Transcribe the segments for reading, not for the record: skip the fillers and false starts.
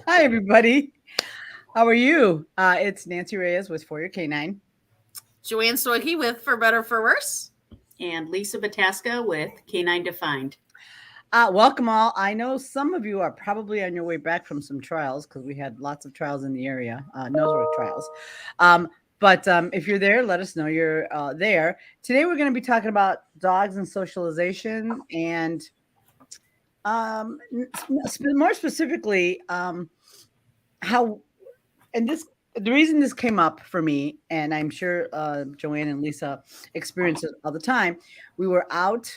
Hi, everybody. How are you? It's Nancy Reyes with For Your Canine. Joanne Stoicky with For Better For Worse. And Lisa Bataska with Canine Defined. Welcome all. I know some of you are probably on your way back from some trials because we had lots of trials in the area, nosework trials. But if you're there, let us know you're there. Today we're going to be talking about dogs and socialization and more specifically how and this the reason this came up for me, and I'm sure Joanne and Lisa experience it all the time. We were out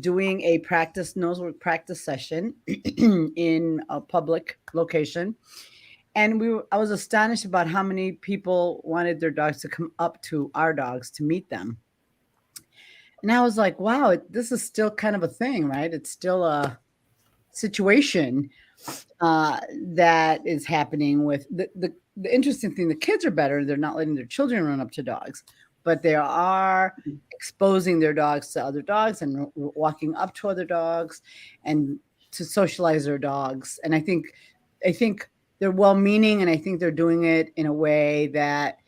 doing a nosework practice session in a public location, and I was astonished about how many people wanted their dogs to come up to our dogs to meet them. And I was like, wow, this is still kind of a thing, right? It's still a situation that is happening with the interesting thing. The kids are better. They're not letting their children run up to dogs, but they are exposing their dogs to other dogs and walking up to other dogs and to socialize their dogs. And I think they're well-meaning, and I think they're doing it in a way that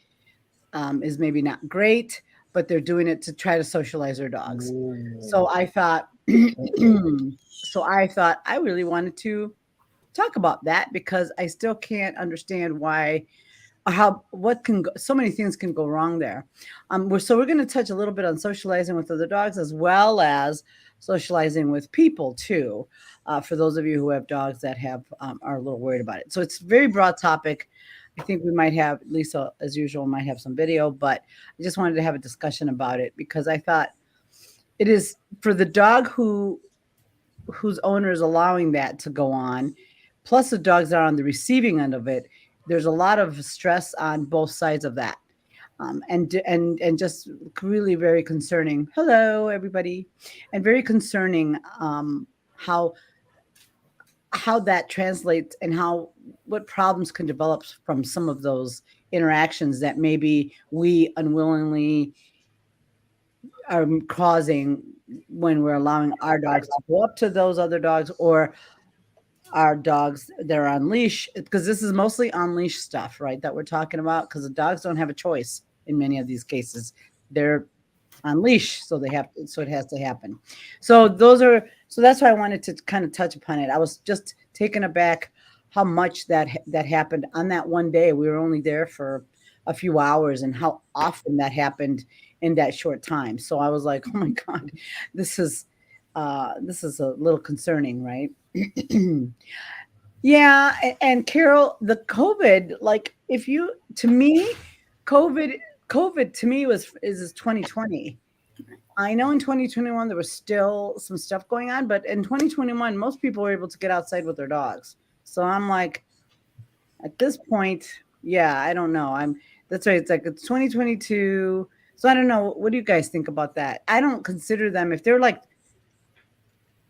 is maybe not great, but they're doing it to try to socialize their dogs. So I thought, I really wanted to talk about that because I still can't understand why how what can go, so many things can go wrong there. We're going to touch a little bit on socializing with other dogs as well as socializing with people too. For those of you who have dogs that are a little worried about it, so it's a very broad topic. I think we might have Lisa, as usual, might have some video, but I just wanted to have a discussion about it because I thought it is for the dog whose owner is allowing that to go on, plus the dogs that are on the receiving end of it. There's a lot of stress on both sides of that, and just really very concerning. Hello, everybody, and very concerning how that translates and what problems can develop from some of those interactions that maybe we unwillingly are causing when we're allowing our dogs to go up to those other dogs or our dogs that are on leash, because this is mostly on leash stuff, right? That we're talking about, because the dogs don't have a choice in many of these cases. They're on leash, so so it has to happen. So that's why I wanted to kind of touch upon it. I was just taken aback how much that happened on that one day. We were only there for a few hours, and how often that happened in that short time. So I was like, oh my God, this is a little concerning, right? Yeah, and Carol, the COVID, like if you to me, COVID COVID to me is 2020. I know in 2021 there was still some stuff going on, but in 2021 most people were able to get outside with their dogs. So I'm like, at this point, yeah, I don't know. That's right. It's like it's 2022. So I don't know. What do you guys think about that? I don't consider them, if they're like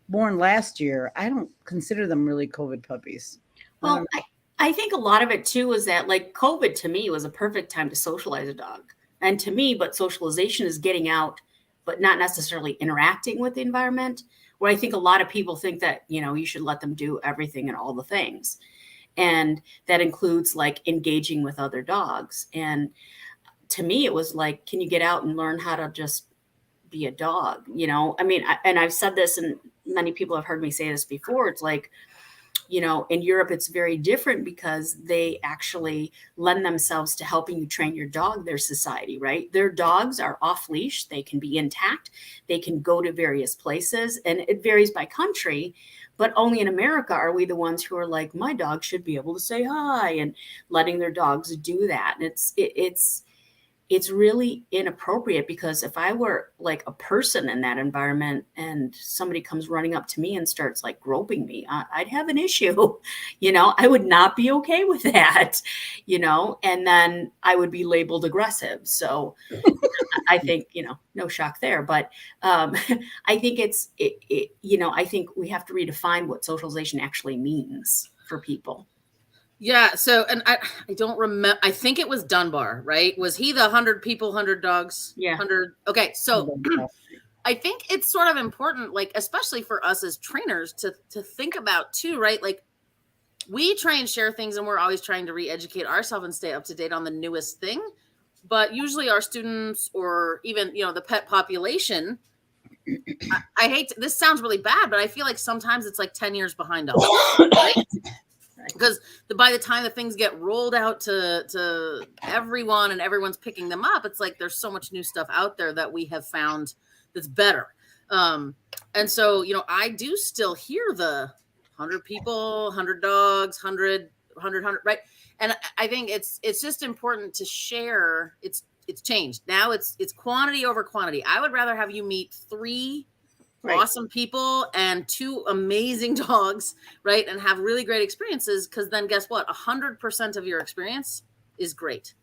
born last year, I don't consider them really COVID puppies. I don't Well, I think a lot of it too is that like COVID to me was a perfect time to socialize a dog. And to me, but socialization is getting out, but not necessarily interacting with the environment. Where I think a lot of people think that, you should let them do everything and all the things. And that includes like engaging with other dogs. And to me, it was like, can you get out and learn how to just be a dog? I mean, and I've said this, and many people have heard me say this before. It's like, in Europe, it's very different because they actually lend themselves to helping you train your dog, their society, right? Their dogs are off leash. They can be intact. They can go to various places, and it varies by country. But only in America are we the ones who are like, my dog should be able to say hi, and letting their dogs do that. And it's really inappropriate, because if I were like a person in that environment and somebody comes running up to me and starts like groping me, I'd have an issue. I would not be okay with that, and then I would be labeled aggressive. So I think, no shock there. But I think I think we have to redefine what socialization actually means for people. Yeah. So, and I don't remember. I think it was Dunbar, right? Was he the 100 people, 100 dogs? Yeah. 100. Okay. So I think it's sort of important, like, especially for us as trainers to think about too, right? Like we try and share things, and we're always trying to re-educate ourselves and stay up to date on the newest thing. But usually our students, or even, the pet population, I hate this sounds really bad, but I feel like sometimes it's like 10 years behind us, right? Because by the time the things get rolled out to everyone and everyone's picking them up, it's like there's so much new stuff out there that we have found that's better. And so, I do still hear the 100 people, 100 dogs, 100, right? And I think it's just important to share. It's changed. Now it's quantity over quantity. I would rather have you meet 3 awesome people and 2 amazing dogs, right? And have really great experiences, because then guess what? 100% of your experience is great,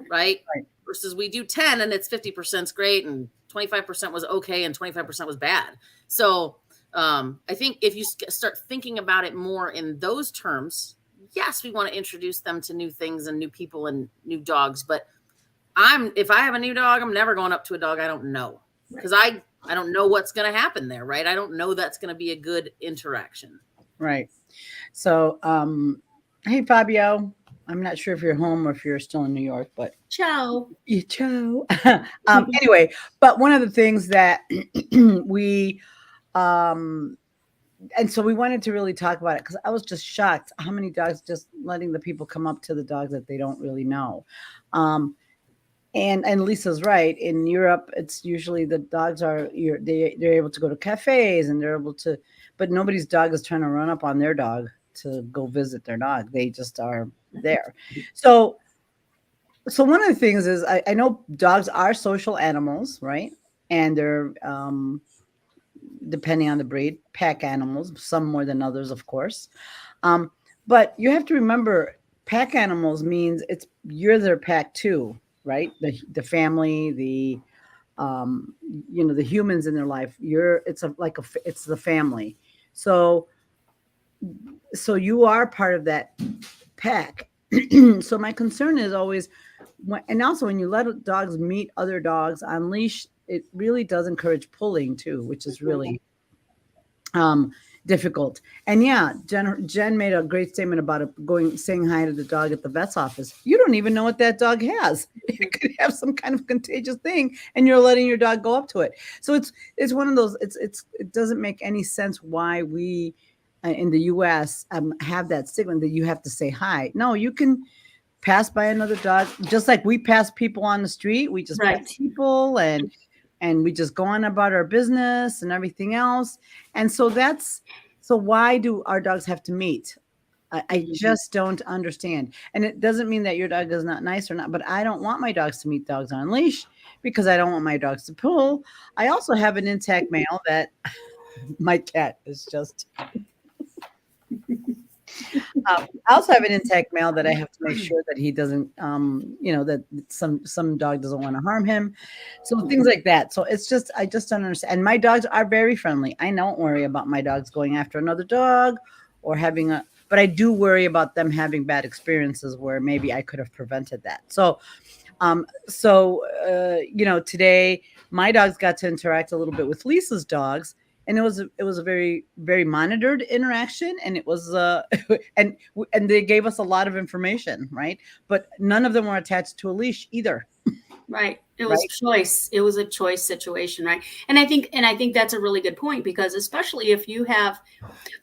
right? Versus we do 10 and it's 50% great and 25% was okay and 25% was bad. So I think if you start thinking about it more in those terms, yes, we want to introduce them to new things and new people and new dogs. But if I have a new dog, I'm never going up to a dog I don't know, because I don't know what's going to happen there, right? I don't know that's going to be a good interaction. Right. So, hey, Fabio, I'm not sure if you're home or if you're still in New York, but Ciao. Ciao. Anyway, but one of the things that we, and so we wanted to really talk about it, because I was just shocked how many dogs, just letting the people come up to the dogs that they don't really know. And Lisa's right. In Europe, it's usually the dogs they're able to go to cafes, and they're able to, but nobody's dog is trying to run up on their dog to go visit their dog. They just are there. So one of the things is, I know dogs are social animals, right? And they're, depending on the breed, pack animals, some more than others, of course. But you have to remember, pack animals means you're their pack too, right? The family, the the humans in their life. It's the family. So you are part of that pack. So my concern is always, and also when you let dogs meet other dogs on leash, it really does encourage pulling too, which is really difficult. And yeah, Jen made a great statement about saying hi to the dog at the vet's office. You don't even know what that dog has. It could have some kind of contagious thing, and you're letting your dog go up to it. So it's one of those. It doesn't make any sense why we in the U.S. Have that stigma that you have to say hi. No, you can pass by another dog, just like we pass people on the street. We just pass people, and we just go on about our business and everything else. And so why do our dogs have to meet? I just don't understand. And it doesn't mean that your dog is not nice or not, but I don't want my dogs to meet dogs on leash, because I don't want my dogs to pull. I also have an intact male that my cat is just... I also have an intact male that I have to make sure that he doesn't, that some dog doesn't want to harm him. So things like that. So I just don't understand. And my dogs are very friendly. I don't worry about my dogs going after another dog or but I do worry about them having bad experiences where maybe I could have prevented that. So today my dogs got to interact a little bit with Lisa's dogs. And it was a very, very monitored interaction, and it was and they gave us a lot of information, right? But none of them were attached to a leash either. Right. It was choice. It was a choice situation, right? And I think that's a really good point, because especially if you have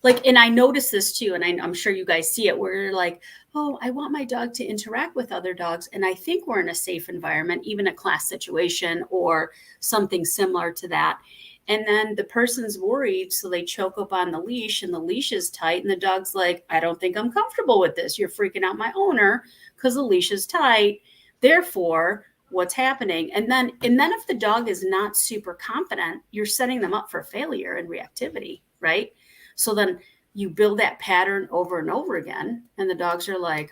and I notice this too, and I'm sure you guys see it, where you're like, oh, I want my dog to interact with other dogs, and I think we're in a safe environment, even a class situation or something similar to that. And then the person's worried, so they choke up on the leash, and the leash is tight, and the dog's like, I don't think I'm comfortable with this. You're freaking out my owner because the leash is tight. Therefore, what's happening? And then if the dog is not super confident, you're setting them up for failure and reactivity, right? So then you build that pattern over and over again, and the dogs are like,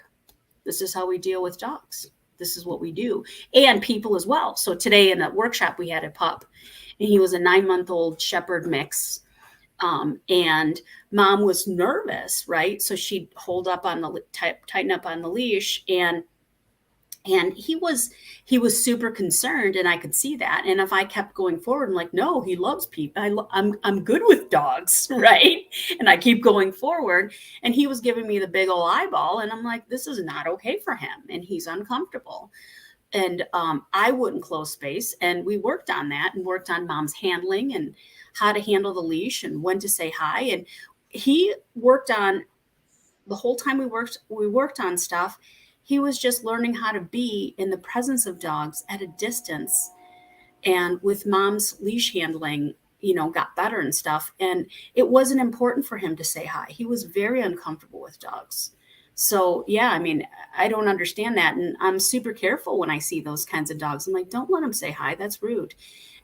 this is how we deal with dogs. This is what we do. And people as well. So today in the workshop, we had a pup, and he was a 9-month-old shepherd mix. And mom was nervous, right? So she'd tighten up on the leash, and And he was super concerned, and I could see that. And if I kept going forward, I'm like, no, he loves people. I'm good with dogs, right? And I keep going forward, and he was giving me the big old eyeball, and I'm like, this is not okay for him, and he's uncomfortable. And I wouldn't close space, and we worked on that and worked on mom's handling and how to handle the leash and when to say hi. And he worked on the whole time we worked on stuff. He was just learning how to be in the presence of dogs at a distance, and with mom's leash handling, got better and stuff. And it wasn't important for him to say hi. He was very uncomfortable with dogs. So yeah, I mean, I don't understand that, and I'm super careful when I see those kinds of dogs. I'm like, don't let him say hi, that's rude.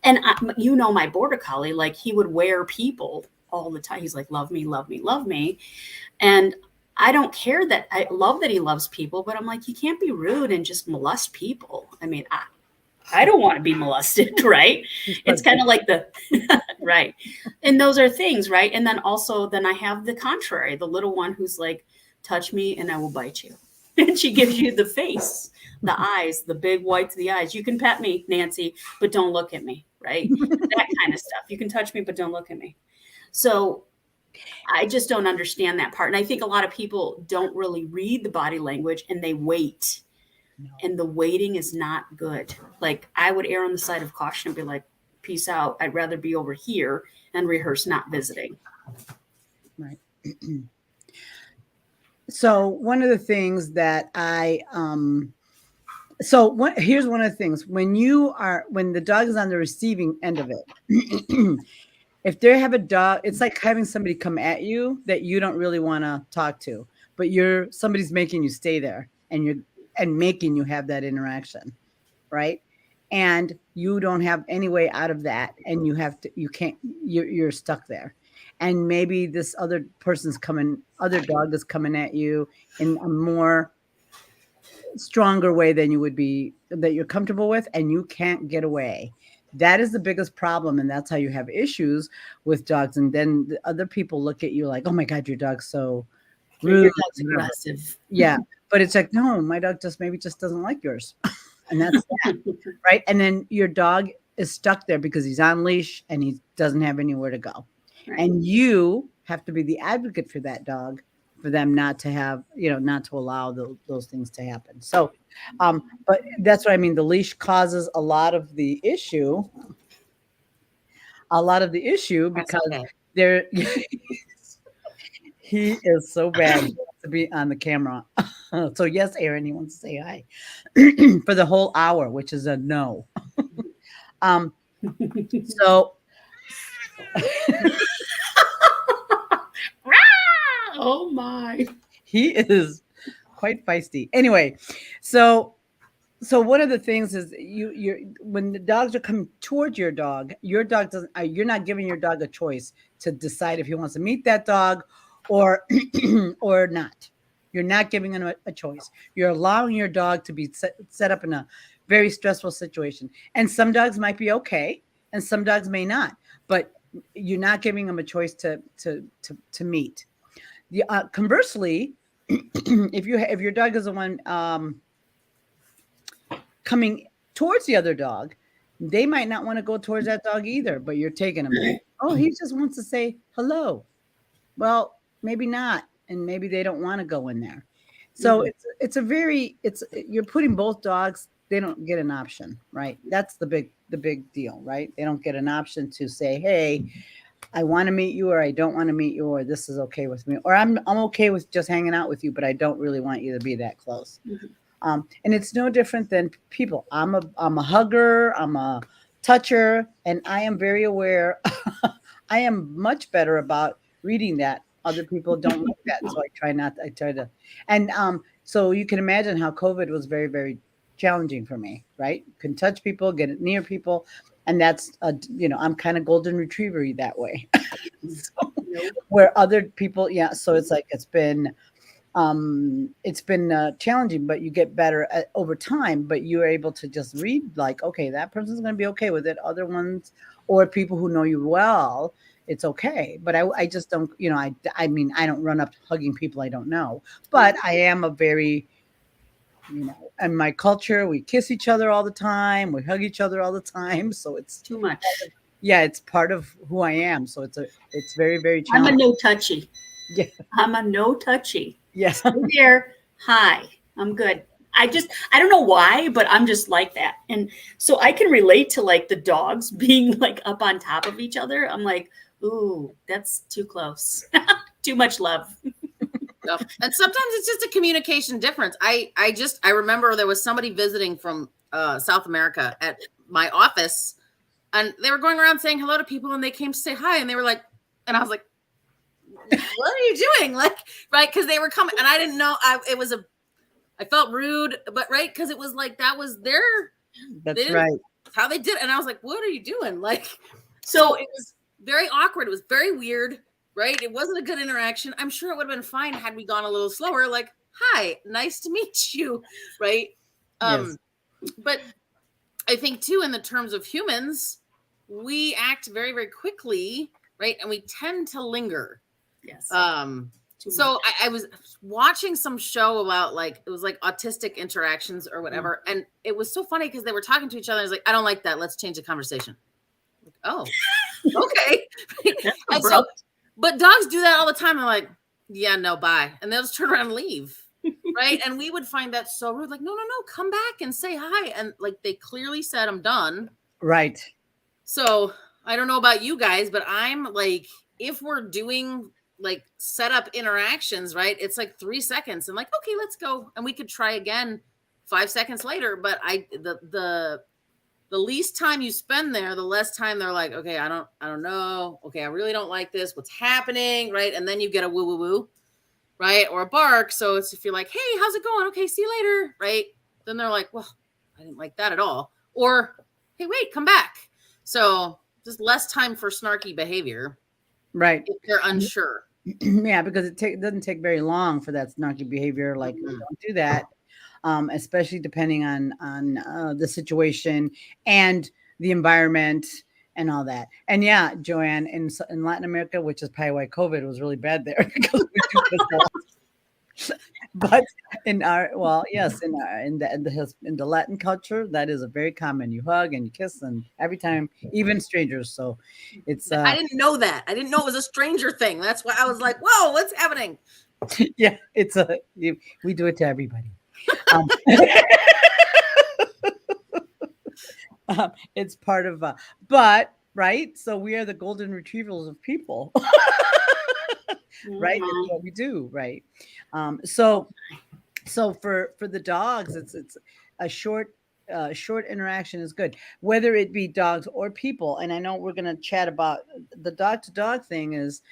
And my border collie, like, he would wear people all the time. He's like, love me, love me, love me. And I don't care, that I love that he loves people, but I'm like, you can't be rude and just molest people. I mean, I don't want to be molested, right? It's kind of like the right. And those are things, right? And then also, then I have the contrary, the little one who's like, touch me and I will bite you. And she gives you the face, the eyes, the big whites of the eyes. You can pet me, Nancy, but don't look at me, right? That kind of stuff. You can touch me, but don't look at me. So I just don't understand that part. And I think a lot of people don't really read the body language, and they wait. No. And the waiting is not good. Like, I would err on the side of caution and be like, peace out. I'd rather be over here and rehearse not visiting. Right. So one of the things that here's one of the things, when the dog is on the receiving end of it, if they have a dog, it's like having somebody come at you that you don't really want to talk to, but somebody's making you stay there, and making you have that interaction, right? And you don't have any way out of that, and you're stuck there. And maybe this other dog is coming at you in a more stronger way than that you're comfortable with, and you can't get away. That is the biggest problem, and that's how you have issues with dogs. And then the other people look at you like, oh my God, your dog's so rude. Your dog's aggressive. Yeah. But it's like, no, my dog maybe just doesn't like yours. And that's that, right? And then your dog is stuck there because he's on leash and he doesn't have anywhere to go. Right. And you have to be the advocate for that dog, for them not to allow those things to happen. So, but that's what I mean. The leash causes a lot of the issue because he is so bad to be on the camera. So yes, Aaron, he wants to say hi for the whole hour, which is a no. So oh my, he is quite feisty. Anyway, so one of the things is when the dogs are coming towards your dog doesn't. You're not giving your dog a choice to decide if he wants to meet that dog or or not. You're not giving him a choice. You're allowing your dog to be set up in a very stressful situation. And some dogs might be okay, and some dogs may not. But you're not giving them a choice to meet. Conversely, if your dog is the one coming towards the other dog, they might not want to go towards that dog either. But you're taking them. Oh, he just wants to say hello. Well, maybe not. And maybe they don't want to go in there. So you're putting both dogs, they don't get an option, right? That's the big deal, right? They don't get an option to say, hey, I want to meet you, or I don't want to meet you, or this is okay with me, or I'm okay with just hanging out with you, but I don't really want you to be that close. Mm-hmm. And it's no different than people. I'm a hugger, I'm a toucher, and I am very aware. I am much better about reading that. Other people don't like that. So I try to. And so you can imagine how COVID was very, very challenging for me, right? Couldn't touch people, get near people. And that's, I'm kind of golden retriever-y that way. So, where other people, so it's like, it's been challenging, but you get better over time, but you're able to just read like, okay, that person's going to be okay with it. Other ones, or people who know you well, it's okay. But I just don't, I mean, I don't run up hugging people I don't know, but I am a very in my culture, we kiss each other all the time. We hug each other all the time. So it's, Too much. yeah, it's part of who I am. So it's very, very I'm a challenging. no touchy. Yeah. I'm a no touchy. Yes. Hey there. Hi. I'm good. I don't know why, but I'm just like that. And so I can relate to like the dogs being like up on top of each other. I'm like, ooh, that's too close. Too much love. And sometimes it's just a communication difference. I remember there was somebody visiting from South America at my office, and they were going around saying hello to people, and they came to say hi, and they were like, and I was like, what are you doing? Like, right? Because they were coming, and I didn't know. I felt rude, but right, because it was like that was their. That's right. How they did, and I was like, what are you doing? Like, so it was very awkward. It was very weird. Right? It wasn't a good interaction. I'm sure it would have been fine had we gone a little slower. Like, hi, nice to meet you. Right? Yes. But I think too, in the terms of humans, we act very, very quickly, right? And we tend to linger. Yes. So I was watching some show about like, it was like autistic interactions or whatever. And it was so funny because they were talking to each other. I was like, I don't like that. Let's change the conversation. Like, oh, okay. And so, but dogs do that all the time. They're like, yeah, no, bye. And they'll just turn around and leave. Right. And we would find that so rude. Like, no, come back and say hi. And like, they clearly said, I'm done. Right. So I don't know about you guys, but I'm like, if we're doing like set up interactions, right, it's like 3 seconds. I'm like, okay, let's go. And we could try again 5 seconds later. But the least time you spend there, the less time they're like, okay, I don't know. Okay, I really don't like this. What's happening? Right. And then you get a woo woo woo, right? Or a bark. So it's if you're like, hey, how's it going? Okay, see you later. Right. Then they're like, well, I didn't like that at all. Or, hey, wait, come back. So just less time for snarky behavior. Right. If they're unsure. Yeah, because it doesn't take very long for that snarky behavior. Like, don't do that. Especially depending on the situation and the environment and all that. And yeah, Joanne, in Latin America, which is probably why COVID was really bad there, because we do this a lot. But in the Latin culture, that is a very common. You hug and you kiss, and every time, even strangers. So it's. I didn't know that. I didn't know it was a stranger thing. That's why I was like, whoa, what's happening? Yeah, we do it to everybody. It's part of but right, so we are the golden retrievals of people. Right, that's what we do, right? So for the dogs, it's a short interaction is good, whether it be dogs or people. And I know we're going to chat about the dog to dog thing. Is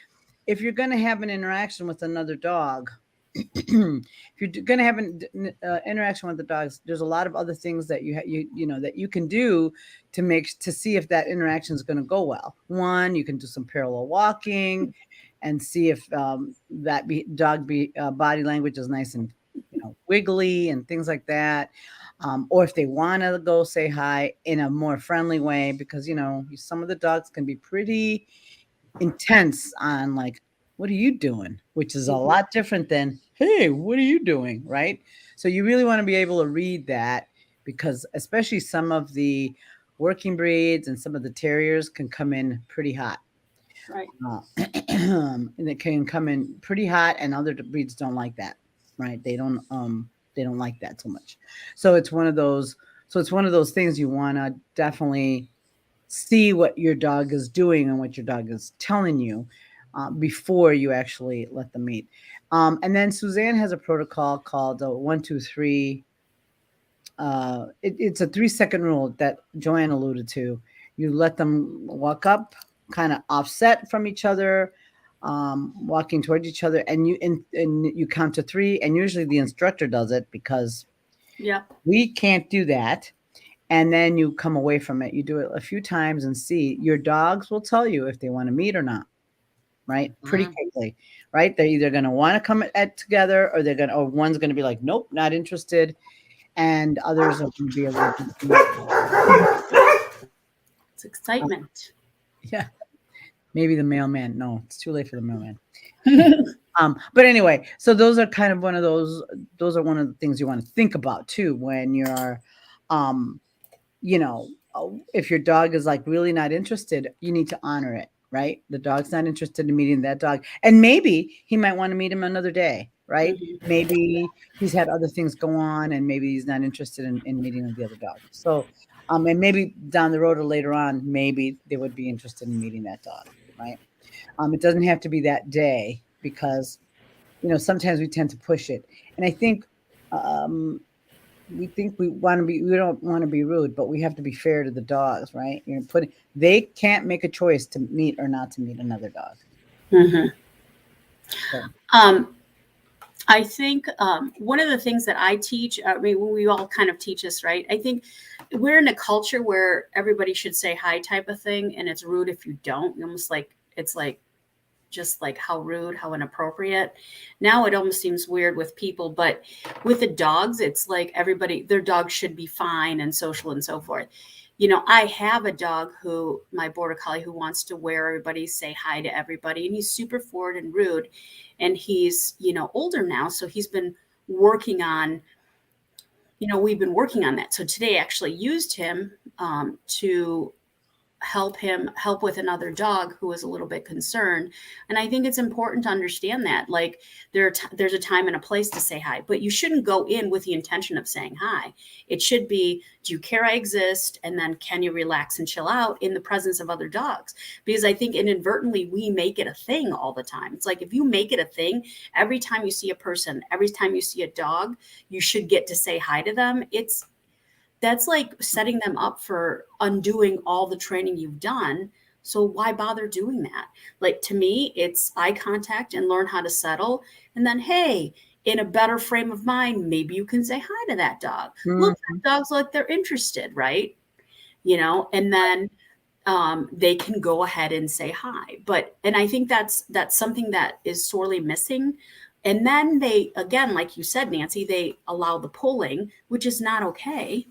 if you're going to have an interaction with another dog, if you're going to have an interaction with the dogs, there's a lot of other things that that you can do to see if that interaction is going to go well. One, you can do some parallel walking and see if that body language is nice and wiggly and things like that. Or if they want to go say hi in a more friendly way, because some of the dogs can be pretty intense on like, what are you doing? Which is a lot different than, hey, what are you doing? Right. So you really want to be able to read that, because especially some of the working breeds and some of the terriers can come in pretty hot. Right. And it can come in pretty hot, and other breeds don't like that. Right. They don't like that so much. So it's one of those things you want to definitely see what your dog is doing and what your dog is telling you before you actually let them meet. And then Suzanne has a protocol called 1, 2, 3. It's a 3-second rule that Joanne alluded to. You let them walk up, kind of offset from each other, walking towards each other, and you count to 3. And usually the instructor does it, because we can't do that. And then you come away from it. You do it a few times and see. Your dogs will tell you if they want to meet or not. Right? Pretty quickly. Right? They're either going to want to come together, or one's going to be like, nope, not interested. And others are going to be a little bit. It's excitement. Yeah. Maybe the mailman. No, it's too late for the mailman. But anyway, so those are kind of one of those are one of the things you want to think about too when you're, um, if your dog is like really not interested, you need to honor it, right? The dog's not interested in meeting that dog. And maybe he might want to meet him another day, right? Mhm. Maybe he's had other things go on and maybe he's not interested in meeting the other dog. So, and maybe down the road or later on, maybe they would be interested in meeting that dog, right? It doesn't have to be that day because, sometimes we tend to push it. And I think, um, we think we don't want to be rude, but we have to be fair to the dogs, right? They can't make a choice to meet or not to meet another dog. Mhm. So, Um, I think one of the things that I teach, I mean, we all kind of teach this, right? I think we're in a culture where everybody should say hi type of thing, and it's rude if you don't. Almost like it's like just like how rude, how inappropriate. Now it almost seems weird with people, but with the dogs, it's like everybody, their dog should be fine and social and so forth. I have a dog my border collie, who wants to wear everybody, say hi to everybody, and he's super forward and rude. And he's, older now. So he's been working on, we've been working on that. So today I actually used him to help with another dog who was a little bit concerned. And I think it's important to understand that, like, there's a time and a place to say hi, but you shouldn't go in with the intention of saying hi. It should be, do you care I exist, and then can you relax and chill out in the presence of other dogs? Because I think inadvertently we make it a thing all the time. It's like, if you make it a thing, every time you see a person, every time you see a dog, you should get to say hi to them. That's like setting them up for undoing all the training you've done. So why bother doing that? Like, to me, it's eye contact and learn how to settle. And then, hey, in a better frame of mind, maybe you can say hi to that dog. Look, mhm. that dog's like they're interested, right? And then they can go ahead and say hi. And I think that's something that is sorely missing. And then they, again, like you said, Nancy, they allow the pulling, which is not okay,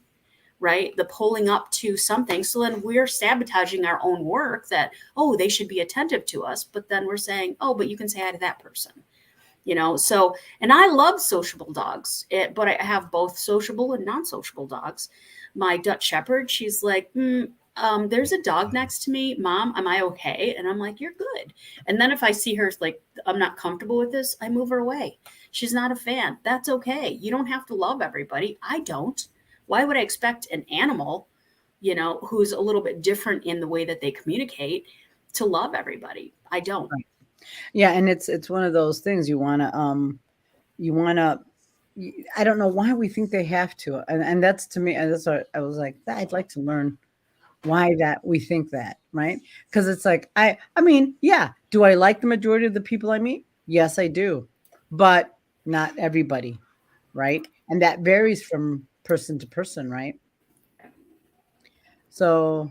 right? The pulling up to something. So then we're sabotaging our own work that, oh, they should be attentive to us. But then we're saying, oh, but you can say hi to that person, So, and I love sociable dogs, but I have both sociable and non-sociable dogs. My Dutch Shepherd, she's like, there's a dog next to me. Mom, am I okay? And I'm like, you're good. And then if I see her like, I'm not comfortable with this, I move her away. She's not a fan. That's okay. You don't have to love everybody. I don't. Why would I expect an animal, who's a little bit different in the way that they communicate, to love everybody? I don't. Right. Yeah, and it's one of those things you wanna. I don't know why we think they have to, and that's to me. And that's what I was like. I'd like to learn why that we think that, right? Because it's like I mean, yeah. Do I like the majority of the people I meet? Yes, I do, but not everybody, right? And that varies from person to person, right? So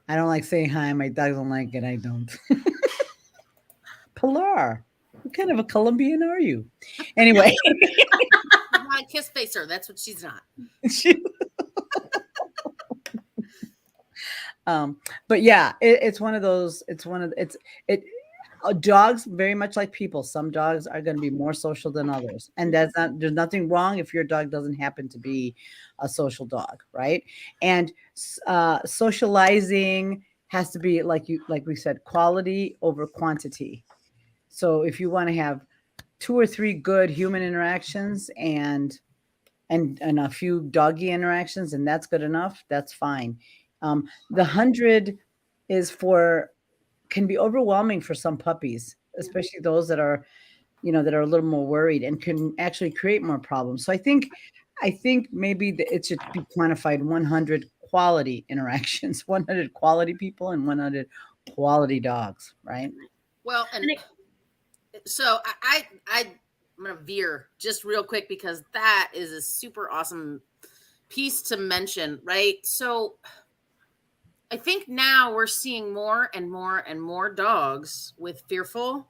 I don't like saying hi. My dog don't like it. I don't. Pilar, what kind of a Colombian are you? Anyway, She's not a kiss facer. That's what she's not. um, but yeah, it's one of those. It's one of it's it. Dogs very much like people. Some dogs are going to be more social than others, and that's not. There's nothing wrong if your dog doesn't happen to be a social dog, right? And socializing has to be like we said, quality over quantity. So if you want to have two or three good human interactions and a few doggy interactions, and that's good enough, that's fine. The 100 is for can be overwhelming for some puppies, especially those that are that are a little more worried and can actually create more problems. So I think maybe it should be quantified 100 quality interactions, 100 quality people and 100 quality dogs, right? Well, and so I'm gonna veer just real quick because that is a super awesome piece to mention, right? So I think now we're seeing more and more and more dogs with fearful,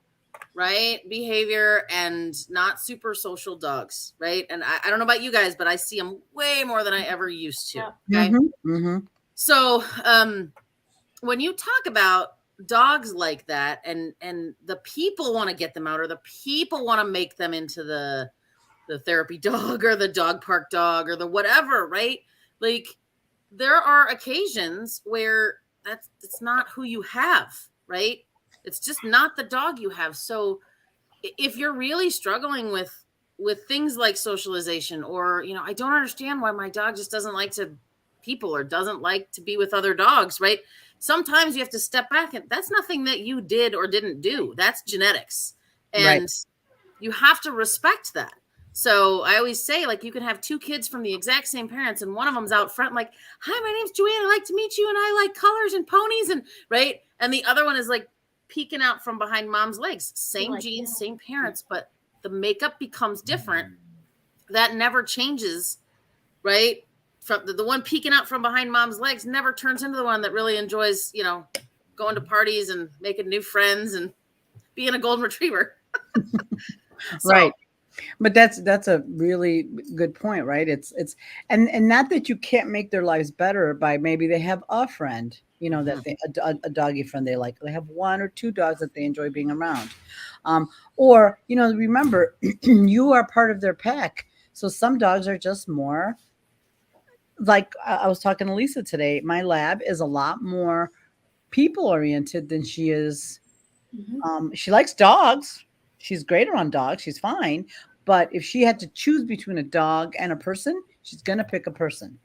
right, behavior and not super social dogs, right? And I don't know about you guys, but I see them way more than I ever used to. Okay. Mhm, mhm. So when you talk about dogs like that, and the people want to get them out, or the people want to make them into the therapy dog or the dog park dog or the whatever, right? Like, there are occasions where it's not who you have, right? It's just not the dog you have. So if you're really struggling with things like socialization, or I don't understand why my dog just doesn't like to people or doesn't like to be with other dogs, right? Sometimes you have to step back, and that's nothing that you did or didn't do. That's genetics. Right. And you have to respect that. So I always say, like, you can have two kids from the exact same parents, and one of them's out front, like, "Hi, my name's Joanne. I like to meet you, and I like colors and ponies," and right. And the other one is like peeking out from behind mom's legs. Same Like, genes, same parents, but the makeup becomes different. That never changes, right? From the one peeking out from behind mom's legs never turns into the one that really enjoys, going to parties and making new friends and being a golden retriever. So, Right. But that's a really good point, right? It's and not that you can't make their lives better by maybe they have a friend, that they a doggy friend they like. They have one or two dogs that they enjoy being around. Or, remember, you are part of their pack. So some dogs are just more like I was talking to Lisa today. My lab is a lot more people oriented than she is. She likes dogs. She's great around dogs. She's fine. But if she had to choose between a dog and a person, she's going to pick a person.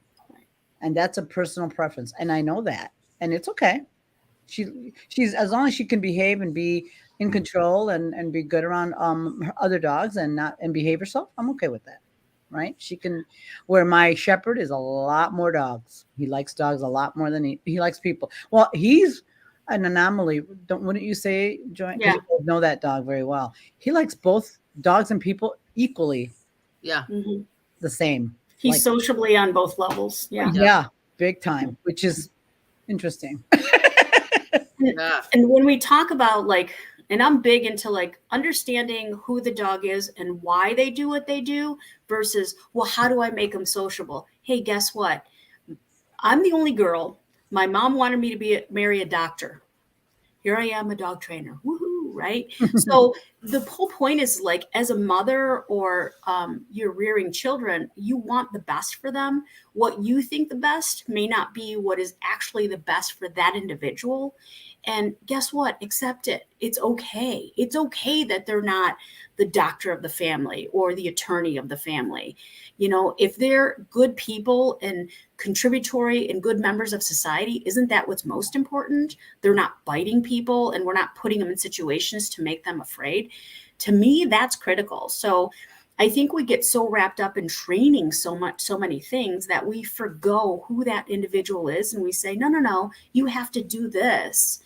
And that's a personal preference. And I know that. And it's okay. She's as long as she can behave and be in control and be good around her other dogs and behave herself, I'm okay with that. Right? She can. Where my shepherd is a lot more dogs. He likes dogs a lot more than he likes people. Well, he's an anomaly. Wouldn't you say, Joy? Because Yeah. you know that dog very well. He likes both dogs and people equally yeah. the same. He's Like, sociably on both levels. Yeah. yeah, big time, which is interesting. Yeah. And when we talk about and I'm big into understanding who the dog is and why they do what they do versus, well, how do I make them sociable? Hey, guess what? I'm the only girl. My mom wanted me to marry a doctor. Here I am, a dog trainer. Woohoo, right? So the whole point is as a mother or you're rearing children, you want the best for them. What you think the best may not be what is actually the best for that individual. And guess what? Accept it. It's okay. It's okay that they're not the doctor of the family or the attorney of the family. If they're good people and contributory and good members of society, isn't that what's most important? They're not biting people and we're not putting them in situations to make them afraid. To me, that's critical. So I think we get so wrapped up in training so many things that we forgo who that individual is. And we say, no, you have to do this.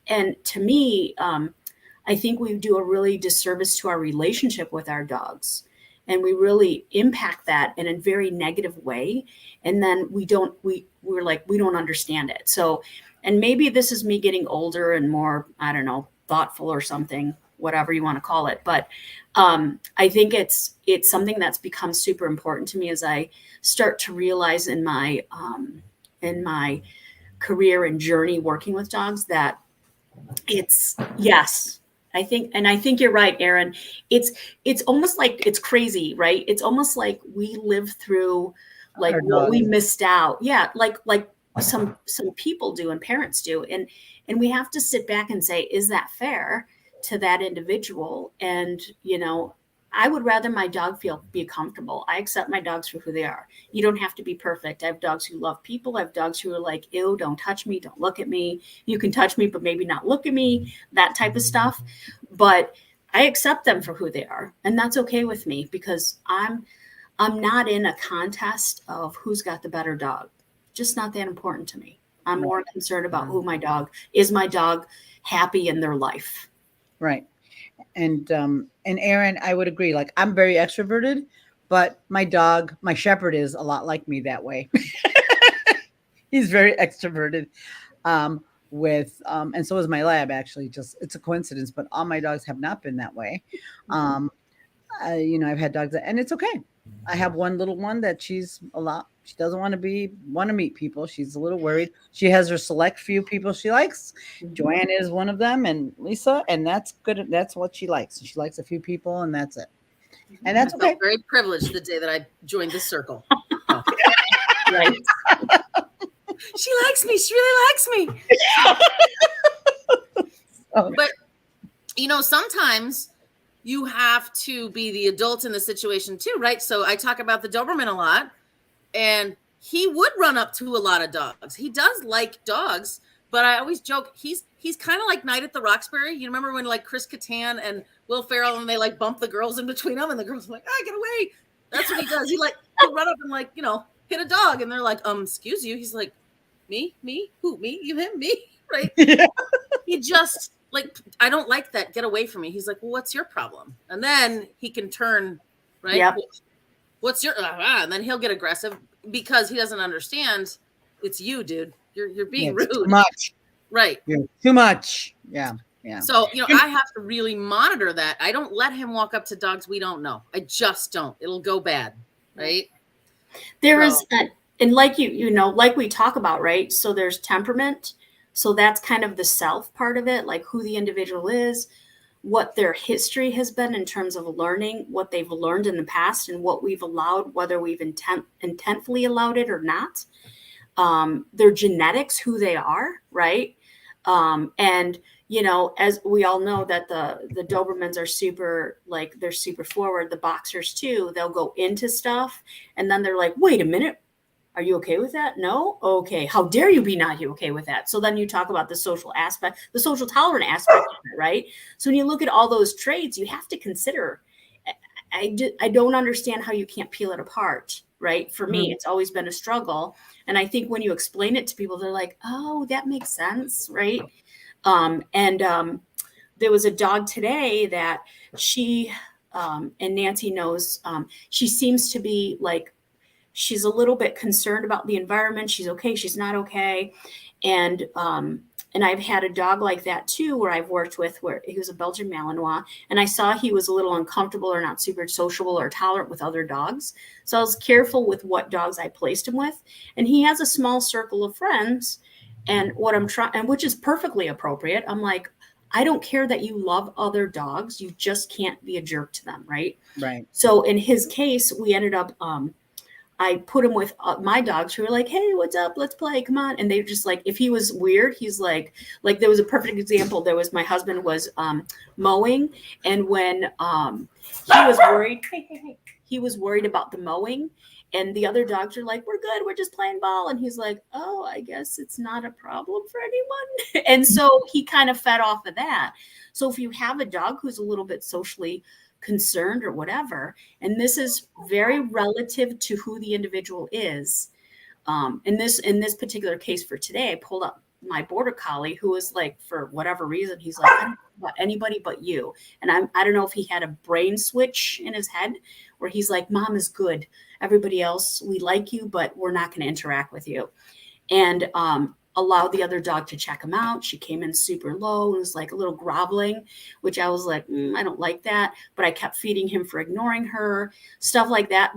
And to me, I think we do a really disservice to our relationship with our dogs. And we really impact that in a very negative way. And then we're like, we don't understand it. So, and maybe this is me getting older and more, I don't know, thoughtful or something, whatever you want to call it. But I think it's something that's become super important to me as I start to realize in my career and journey working with dogs that it's, yes, I think you're right, Erin. It's almost like it's crazy, right? It's almost like we live through what we missed out. Yeah, like some people do and parents do, and we have to sit back and say, is that fair to that individual? And I would rather my dog be comfortable. I accept my dogs for who they are. You don't have to be perfect. I have dogs who love people. I have dogs who are like, ew, don't touch me. Don't look at me. You can touch me, but maybe not look at me, that type of stuff. But I accept them for who they are. And that's okay with me because I'm not in a contest of who's got the better dog. Just not that important to me. I'm more concerned about who my dog is. My dog happy in their life. Right. And Erin, I would agree. Like, I'm very extroverted, but my shepherd is a lot like me that way. He's very extroverted. And so is my lab, actually. Just, it's a coincidence, but all my dogs have not been that way. I've had dogs and it's okay. I have one little one that she's a lot She doesn't want to meet people. She's a little worried. She has her select few people she likes. Joanne is one of them, and Lisa, and that's good. That's what she likes. She likes a few people, and that's it. And I that's felt okay. very privileged the day that I joined this circle. So. Right. She likes me. She really likes me. But, sometimes you have to be the adult in the situation too, right? So I talk about the Doberman a lot, and he would run up to a lot of dogs. He does like dogs, but I always joke he's kind of like Night at the Roxbury. You remember when like Chris Kattan and Will Ferrell and they like bump the girls in between them, and the girls are like, get away. That's what he does. He'll run up and hit a dog, and they're like, excuse you. He's like, me, who, me, you, him, me, right? Yeah. He just I don't like that. Get away from me. He's like, well, what's your problem? And then he can turn, right? Yep. What's your and then he'll get aggressive because he doesn't understand. It's you, dude. You're being rude. Too much. Right. You're too much. Yeah. Yeah. So, I have to really monitor that. I don't let him walk up to dogs we don't know. I just don't. It'll go bad. Right. There is, and like like we talk about, right? So there's temperament. So that's kind of the self part of it, like who the individual is, what their history has been in terms of learning, what they've learned in the past, and what we've allowed, whether we've intentfully allowed it or not. Their genetics, who they are, right? And as we all know that the Dobermans are super, they're super forward. The boxers too, they'll go into stuff and then they're like, wait a minute. Are you okay with that? No? Okay. How dare you be not okay with that? So then you talk about the social aspect, the social tolerant aspect of it, right? So when you look at all those traits, you have to consider, I don't understand how you can't peel it apart, right? For me, it's always been a struggle. And I think when you explain it to people, they're like, oh, that makes sense, right? There was a dog today that she, and Nancy knows, she seems to be she's a little bit concerned about the environment. She's okay. She's not okay. And I've had a dog like that too, where I've worked with, where he was a Belgian Malinois, and I saw he was a little uncomfortable or not super sociable or tolerant with other dogs. So I was careful with what dogs I placed him with. And he has a small circle of friends. And what I'm trying, and which is perfectly appropriate. I'm like, I don't care that you love other dogs. You just can't be a jerk to them. Right. Right. So in his case, we ended up, I put him with my dogs who were like, hey, what's up? Let's play. Come on. And they just if he was weird, he's like there was a perfect example. There was, my husband was mowing. And when he was worried, he was worried about the mowing. And the other dogs are like, we're good. We're just playing ball. And he's like, oh, I guess it's not a problem for anyone. And so he kind of fed off of that. So if you have a dog who's a little bit socially concerned or whatever, and this is very relative to who the individual is. In this particular case for today, I pulled up my border collie who was for whatever reason, he's like, I don't know about anybody but you. And I don't know if he had a brain switch in his head where he's like, mom is good. Everybody else, we like you, but we're not going to interact with you. And allowed the other dog to check him out. She came in super low. It was a little groveling, which I was like, I don't like that. But I kept feeding him for ignoring her, stuff like that.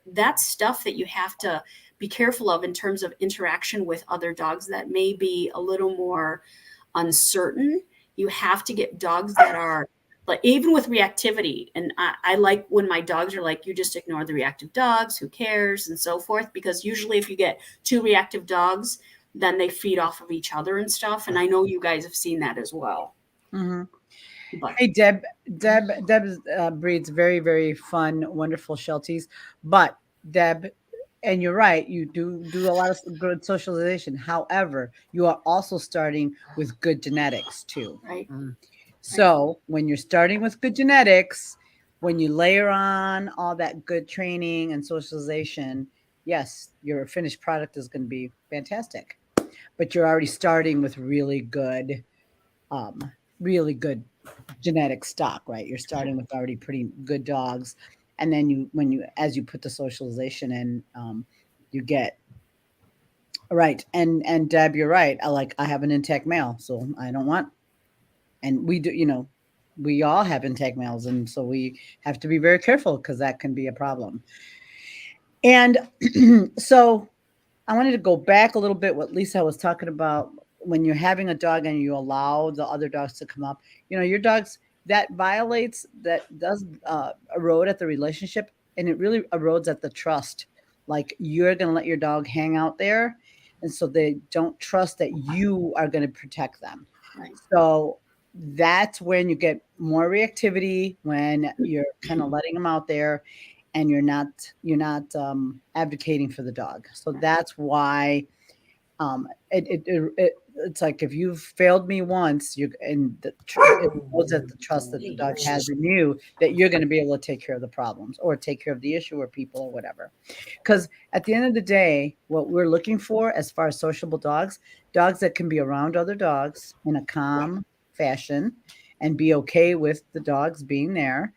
That's stuff that you have to be careful of in terms of interaction with other dogs that may be a little more uncertain. You have to get dogs that are even with reactivity. And I like when my dogs are like, you just ignore the reactive dogs, who cares, and so forth. Because usually if you get two reactive dogs, then they feed off of each other and stuff. And I know you guys have seen that as well. Mm-hmm. Hey, Deb breeds very, very fun, wonderful Shelties. But Deb, and you're right, you do a lot of good socialization. However, you are also starting with good genetics too. Right. So when you're starting with good genetics, when you layer on all that good training and socialization, yes, your finished product is going to be fantastic. But you're already starting with really good genetic stock, right? You're starting with already pretty good dogs. And then as you put the socialization in, you get right. And Deb, you're right. I have an intact male, so I don't want, and we do, we all have intact males. And so we have to be very careful because that can be a problem. And so I wanted to go back a little bit what Lisa was talking about when you're having a dog and you allow the other dogs to come up. Your dogs that violates that does erode at the relationship, and it really erodes at the trust. Like you're going to let your dog hang out there, and so they don't trust that you are going to protect them. Right. So that's when you get more reactivity when you're kind of letting them out there and you're not advocating for the dog. So that's why it's like if you've failed me once, it knows that the trust that the dog has in you that you're going to be able to take care of the problems or take care of the issue or people or whatever. Because at the end of the day, what we're looking for as far as sociable dogs that can be around other dogs in a calm fashion and be okay with the dogs being there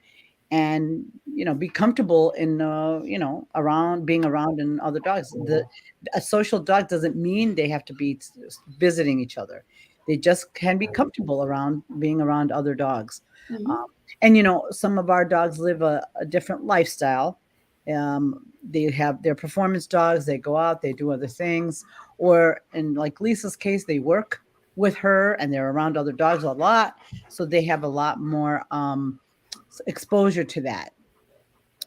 and be comfortable in around being around in other dogs. A social dog doesn't mean they have to be visiting each other. They just can be comfortable around being around other dogs. Mhm. And some of our dogs live a different lifestyle. They have their performance dogs, they go out, they do other things, or in like Lisa's case, they work with her and they're around other dogs a lot, so they have a lot more exposure to that.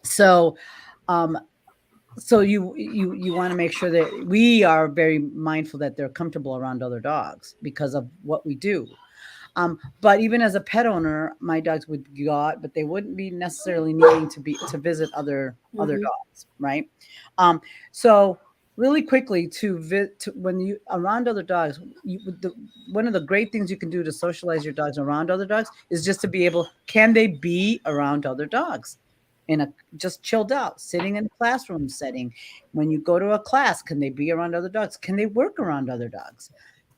So um you want to make sure that we are very mindful that they're comfortable around other dogs because of what we do. But even as a pet owner, my dogs would go out, but they wouldn't be necessarily needing to visit other Mhm. dogs, right? So really quickly when you around other dogs, one of the great things you can do to socialize your dogs around other dogs is just to be able, can they be around other dogs? In a just chilled out, sitting in a classroom setting. When you go to a class, can they be around other dogs? Can they work around other dogs?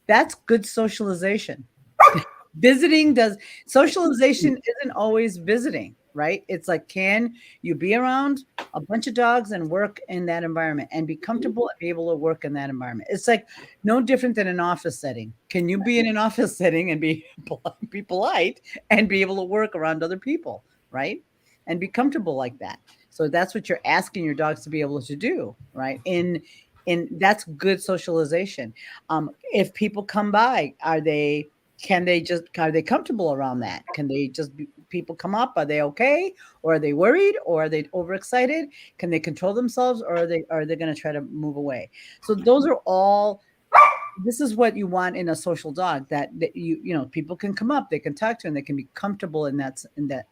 That's good socialization. Visiting does Socialization isn't always visiting, right? It's like, can you be around a bunch of dogs and work in that environment and be comfortable and be able to work in that environment? It's like no different than an office setting. Can you be in an office setting and be polite and be able to work around other people, right? And be comfortable like that. So that's what you're asking your dogs to be able to do, right? In That's good socialization. If people come by, are they comfortable around that? Can they just be, people come up, are they okay, or are they worried, or are they overexcited? Can they control themselves, or are they going to try to move away? So those are all, this is what you want in a social dog, that people can come up, they can talk to, and they can be comfortable in that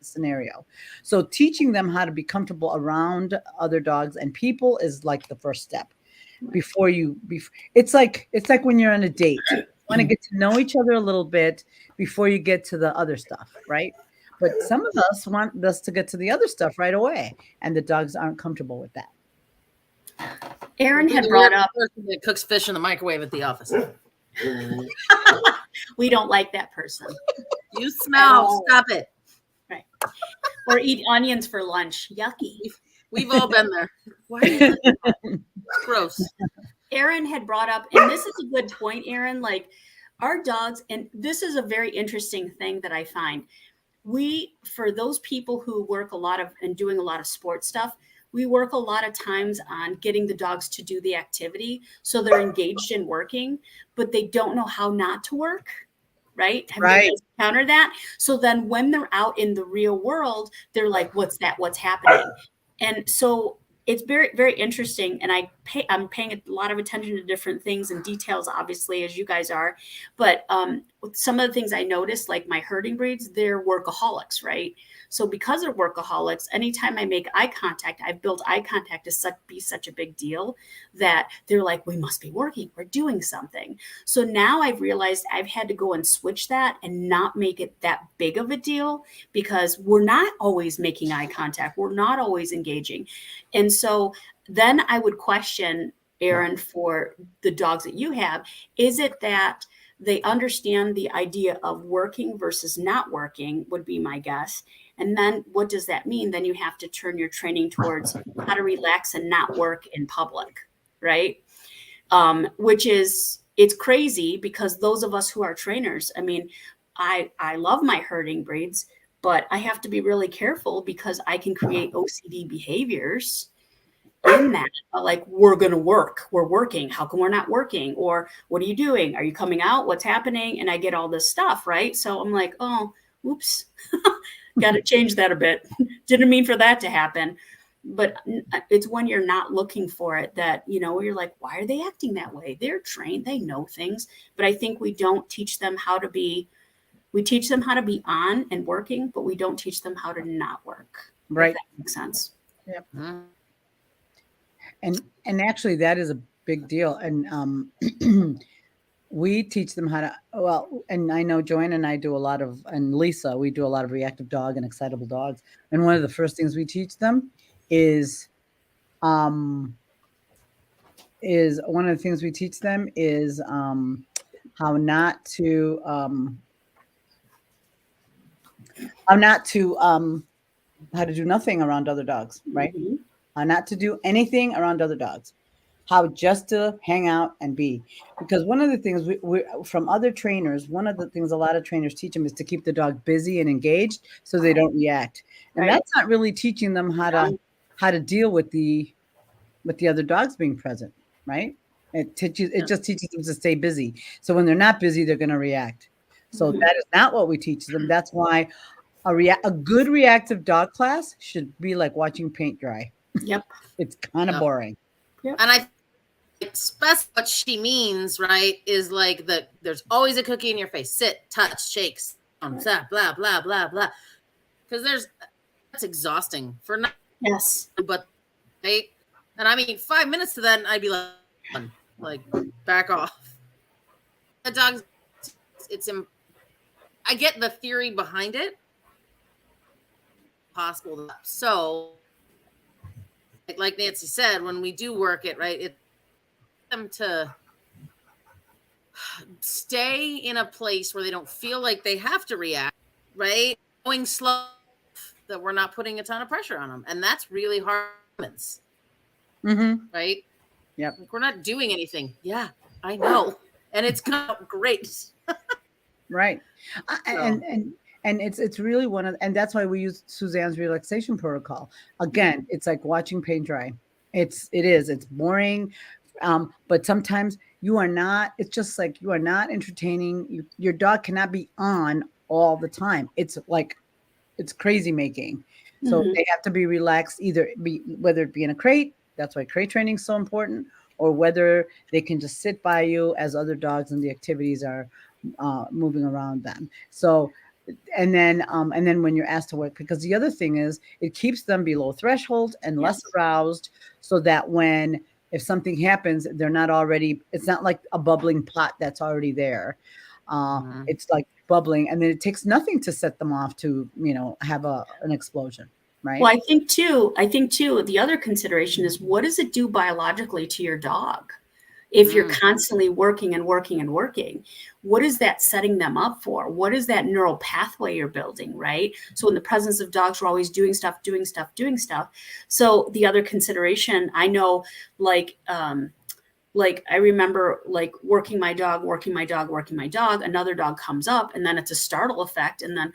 scenario. So teaching them how to be comfortable around other dogs and people is like the first step before it's like when you're on a date. You want to get to know each other a little bit before you get to the other stuff, right? But some of us want us to get to the other stuff right away, and the dogs aren't comfortable with that. Aaron You're had the brought weird up, person that cooks fish in the microwave at the office. we don't like that person. You smell. Stop it. Right. Or eat onions for lunch. Yucky. We've all been there. Why are you doing that? It's gross. Aaron had brought up, and this is a good point, Aaron, like our dogs, and this is a very interesting thing that I find. For those people who work a lot of and doing a lot of sports stuff, we work a lot of times on getting the dogs to do the activity. So they're engaged in working, but they don't know how not to work. Right? Have Right. you guys encountered that? So then when they're out in the real world, they're like, what's that? What's happening? And so it's very, very interesting. And I'm paying a lot of attention to different things and details, obviously, as you guys are. But with some of the things I noticed, like my herding breeds, they're workaholics, right? So because they're workaholics, anytime I make eye contact, I've built eye contact to be such a big deal that they're like, we must be working. We're doing something. So now I've realized I've had to go and switch that and not make it that big of a deal because we're not always making eye contact. We're not always engaging. And so then I would question, Aaron, for the dogs that you have, is it that they understand the idea of working versus not working would be my guess. And then what does that mean? Then you have to turn your training towards how to relax and not work in public, right? Which is, it's crazy because those of us who are trainers, I mean, I love my herding breeds, but I have to be really careful because I can create OCD behaviors in that, like, we're going to work, we're working, how come we're not working, or what are you doing, are you coming out, what's happening, and I get all this stuff, right? So I'm like, oh, oops, got to change that a bit. Didn't mean for that to happen. But it's when you're not looking for it that, you're like, why are they acting that way? They're trained, they know things. But I think we don't teach them how to be, we teach them how to be on and working, but we don't teach them how to not work. Right. If that makes sense. Yep. Mhm. And actually that is a big deal. And we teach them how to, well, and I know Joanne and I do a lot of, and Lisa, we do a lot of reactive dog and excitable dogs. And one of the first things we teach them is one of the things we teach them is how not to how to do nothing around other dogs, right? Mhm. How not to do anything around other dogs, how just to hang out and be. Because one of the things we from other trainers, one of the things a lot of trainers teach them is to keep the dog busy and engaged so they don't react. And Right. that's not really teaching them how to deal with the other dogs being present, right? It just teaches them to stay busy. So when they're not busy, they're going to react. So Mhm. that is not what we teach them. That's why a good reactive dog class should be like watching paint dry. Yep. It's kind of Yep. boring. And I express what she means, right, is like there's always a cookie in your face. Sit, touch, shakes, blah, blah, blah, blah, blah. Because that's exhausting for not, Yes. but right? And I mean, 5 minutes to that, and I'd be like, back off. The dogs, I get the theory behind it. Possible. So, like Nancy said, when we do work it, right, it's them to stay in a place where they don't feel like they have to react, right? Going slow, that we're not putting a ton of pressure on them. And that's really hard, Mm-hmm. right? Yep. Like, we're not doing anything. Yeah, I know. And it's great. Right. So. And it's really one of, and that's why we use Suzanne's relaxation protocol. Again, it's like watching paint dry. It's boring. But sometimes you are not, it's just like you are not entertaining. Your dog cannot be on all the time. It's like, it's crazy making. So Mhm. they have to be relaxed, whether it be in a crate, that's why crate training is so important, or whether they can just sit by you as other dogs and the activities are moving around them. So, and then when you're asked to work, because the other thing is it keeps them below threshold and less Yes. aroused, so that if something happens, they're not already, it's not like a bubbling pot that's already there. It's like bubbling, and then it takes nothing to set them off to, have an explosion, right? Well, I think too, the other consideration is, what does it do biologically to your dog? If you're constantly working and working and working, what is that setting them up for? What is that neural pathway you're building, right? So in the presence of dogs, we're always doing stuff, doing stuff, doing stuff. So the other consideration, I know, like I remember like working my dog, another dog comes up, and then it's a startle effect. And then,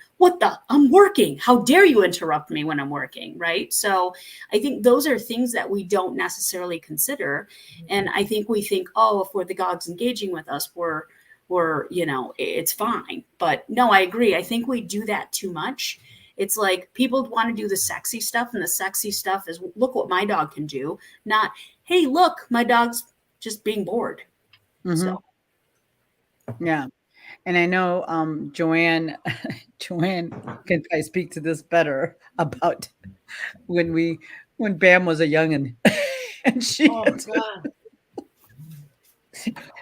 I'm working. How dare you interrupt me when I'm working, right? So I think those are things that we don't necessarily consider. And I think we think, oh, if the dog's engaging with us, we're it's fine. But no, I agree. I think we do that too much. It's like people want to do the sexy stuff, and the sexy stuff is, look what my dog can do, not, hey, look, my dog's just being bored. Mm-hmm. So Yeah. And I know Joanne can probably speak to this better about when Bam was a youngin and she had God.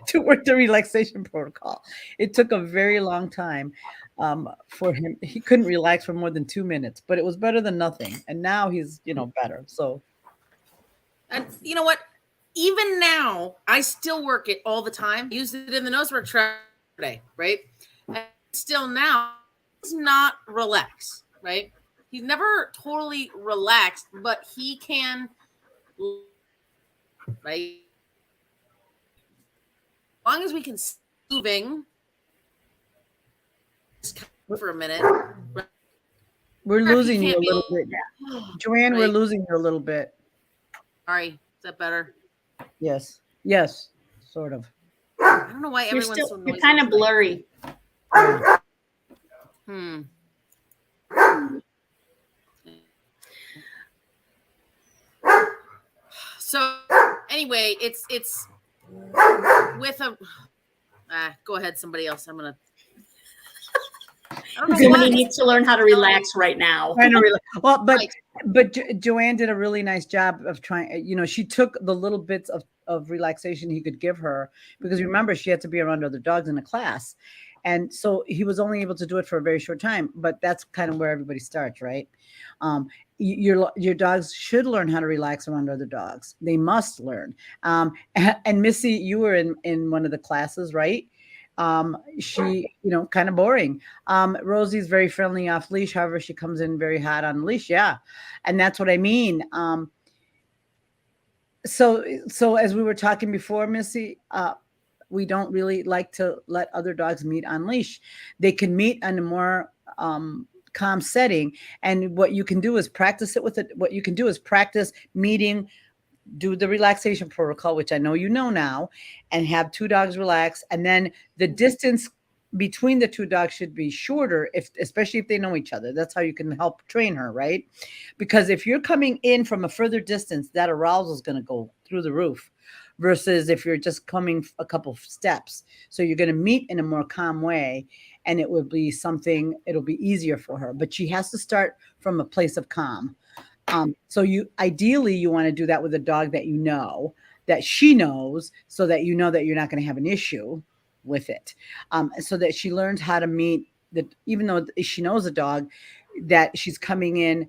to work the relaxation protocol. It took a very long time for him. He couldn't relax for more than 2 minutes, but it was better than nothing. And now he's, better. So, And you know what? Even now, I still work it all the time. Use it in the nose work today, right? And still now, he's not relaxed, right? He's never totally relaxed, but he can, right? As long as we can see moving for a minute. Right? We're losing you a little bit. Joanne, Right? we're losing you a little bit. Sorry, is that better? Yes. Yes. Sort of. I don't know why You're everyone's so you're noisy kind of tonight. blurry. Yeah. Hmm. So anyway, it's with a. Go ahead, somebody else. I don't know Somebody why. needs to learn how to relax right now. I know. Well, Right. but Joanne did a really nice job of trying. She took the little bits of relaxation he could give her because remember she had to be around other dogs in a class, and so he was only able to do it for a very short time. But that's kind of where everybody starts, right? Your dogs should learn how to relax around other dogs. They must learn. And Missy, you were in one of the classes, right? She, kind of boring. Rosie's very friendly off leash. However, she comes in very hot on leash. Yeah. And that's what I mean. So as we were talking before, Missy, we don't really like to let other dogs meet on leash. They can meet on a more calm setting. And what you can do is practice it with it. What you can do is practice meeting, do the relaxation protocol, which I know you know now, and have two dogs relax. And then the distance between the two dogs should be shorter, especially if they know each other. That's how you can help train her, right? Because if you're coming in from a further distance, that arousal is going to go through the roof versus if you're just coming a couple of steps. So you're going to meet in a more calm way and it will be something, it'll be easier for her. But she has to start from a place of calm. So you ideally you want to do that with a dog that you know, that she knows, so that you know that you're not going to have an issue with it. So that she learns how to meet even though she knows a dog, that she's coming in,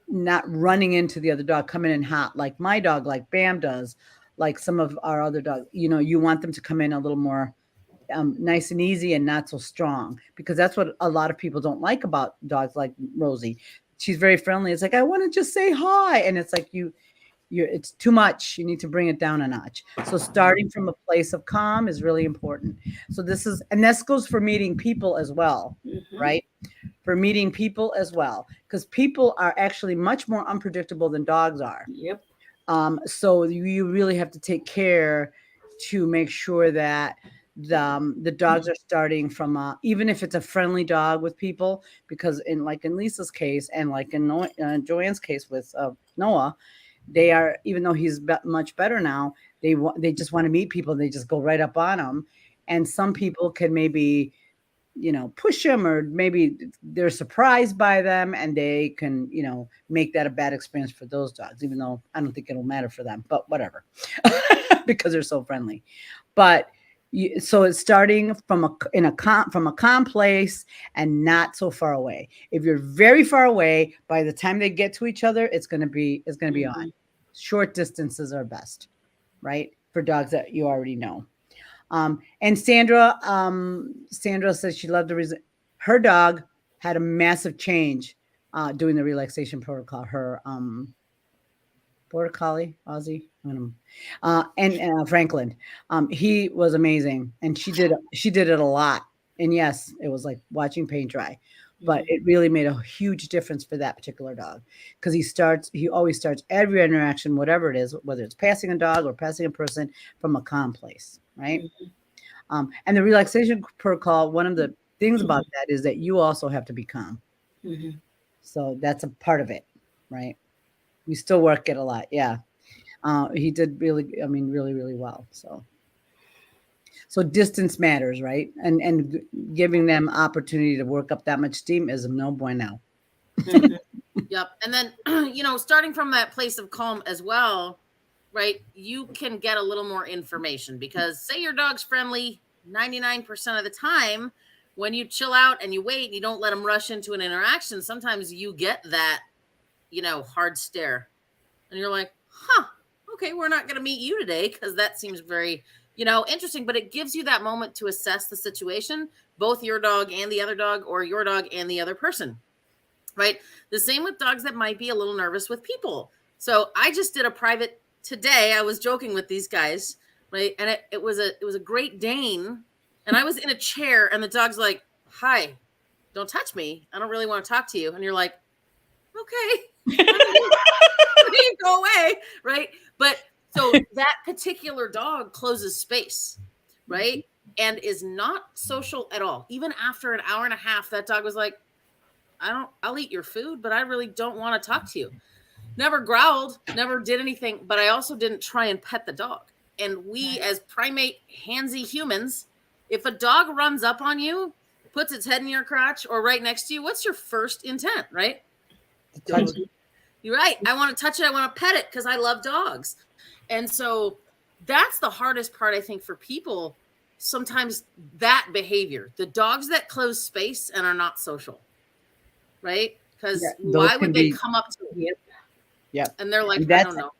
not running into the other dog, coming in hot, like my dog, like Bam does, like some of our other dogs. You want them to come in a little more nice and easy and not so strong, because that's what a lot of people don't like about dogs like Rosie. She's very friendly. It's like, I want to just say hi. And it's like, it's too much. You need to bring it down a notch. So starting from a place of calm is really important. So this goes for meeting people as well, Mhm. right? For meeting people as well, because people are actually much more unpredictable than dogs are. Yep. So you really have to take care to make sure that the dogs are starting from even if it's a friendly dog with people, because in Lisa's case and like in Joanne's case with Noah, they are, even though he's much better now, they just want to meet people. They just go right up on them, and some people can maybe push them, or maybe they're surprised by them and they can, make that a bad experience for those dogs, even though I don't think it'll matter for them, but whatever, because they're so friendly. But so it's starting from from a calm place and not so far away. If you're very far away, by the time they get to each other, it's going to be on. Mhm. Short distances are best, right? For dogs that you already know. And Sandra says she loved the reason her dog had a massive change doing the relaxation protocol. Her border collie, Ozzy, and Franklin. He was amazing, and she did it a lot. And yes, it was like watching paint dry, but it really made a huge difference for that particular dog, because he always starts every interaction, whatever it is, whether it's passing a dog or passing a person, from a calm place, right? And the relaxation protocol, one of the things about that is that you also have to be calm. Mhm. So that's a part of it, right? We still work it a lot. Yeah. He did really, I mean, really, really well. So distance matters, right? And giving them opportunity to work up that much steam is a no bueno. Mhm. Yep. And then, starting from that place of calm as well, right? You can get a little more information, because say your dog's friendly 99% of the time, when you chill out and you wait, you don't let them rush into an interaction. Sometimes you get that, hard stare. And you're like, huh, okay, we're not going to meet you today because that seems very, interesting. But it gives you that moment to assess the situation, both your dog and the other dog, or your dog and the other person, right? The same with dogs that might be a little nervous with people. So I just did a private today. I was joking with these guys, right? And it was a Great Dane, and I was in a chair, and the dog's like, "Hi, don't touch me. I don't really want to talk to you." And you're like, "Okay." I mean, you go away, right? But so that particular dog closes space, right? And is not social at all. Even after an hour and a half, that dog was like, I'll eat your food, but I really don't want to talk to you. Never growled, never did anything, but I also didn't try and pet the dog. And we, as primate, handsy humans, if a dog runs up on you, puts its head in your crotch or right next to you, what's your first intent, right? Touch. You're right. I want to touch it. I want to pet it because I love dogs. And so that's the hardest part, I think, for people. Sometimes that behavior, the dogs that close space and are not social, right? Because why would they come up to you? Yeah. And they're like, I don't know.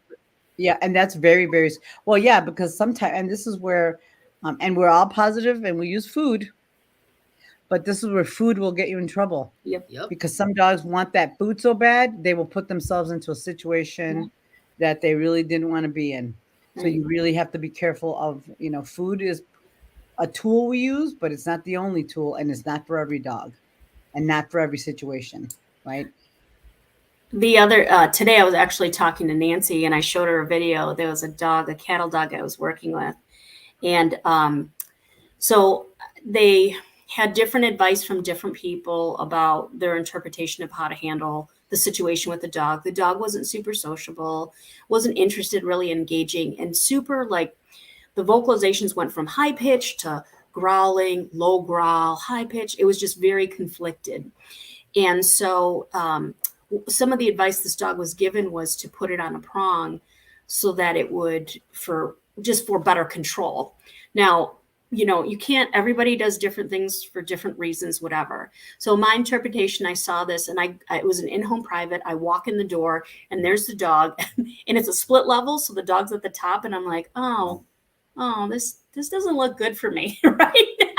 Yeah. And that's very, very well, yeah, because sometimes, and this is where, and we're all positive and we use food, but this is where food will get you in trouble. Yep. Because some dogs want that food so bad, they will put themselves into a situation that they really didn't want to be in. So you really have to be careful of, food is a tool we use, but it's not the only tool, and it's not for every dog and not for every situation, right? The other today I was actually talking to Nancy and I showed her a video. There was a cattle dog I was working with. And so they had different advice from different people about their interpretation of how to handle the situation with the dog. The dog wasn't super sociable, wasn't interested really engaging, and super like the vocalizations went from high pitch to growling, low growl, high pitch. It was just very conflicted. And so some of the advice this dog was given was to put it on a prong so that it would for better control. Now, you can't, everybody does different things for different reasons, whatever. So my interpretation, I saw this and it was an in-home private. I walk in the door and there's the dog and it's a split level. So the dog's at the top and I'm like, oh, this doesn't look good for me right now.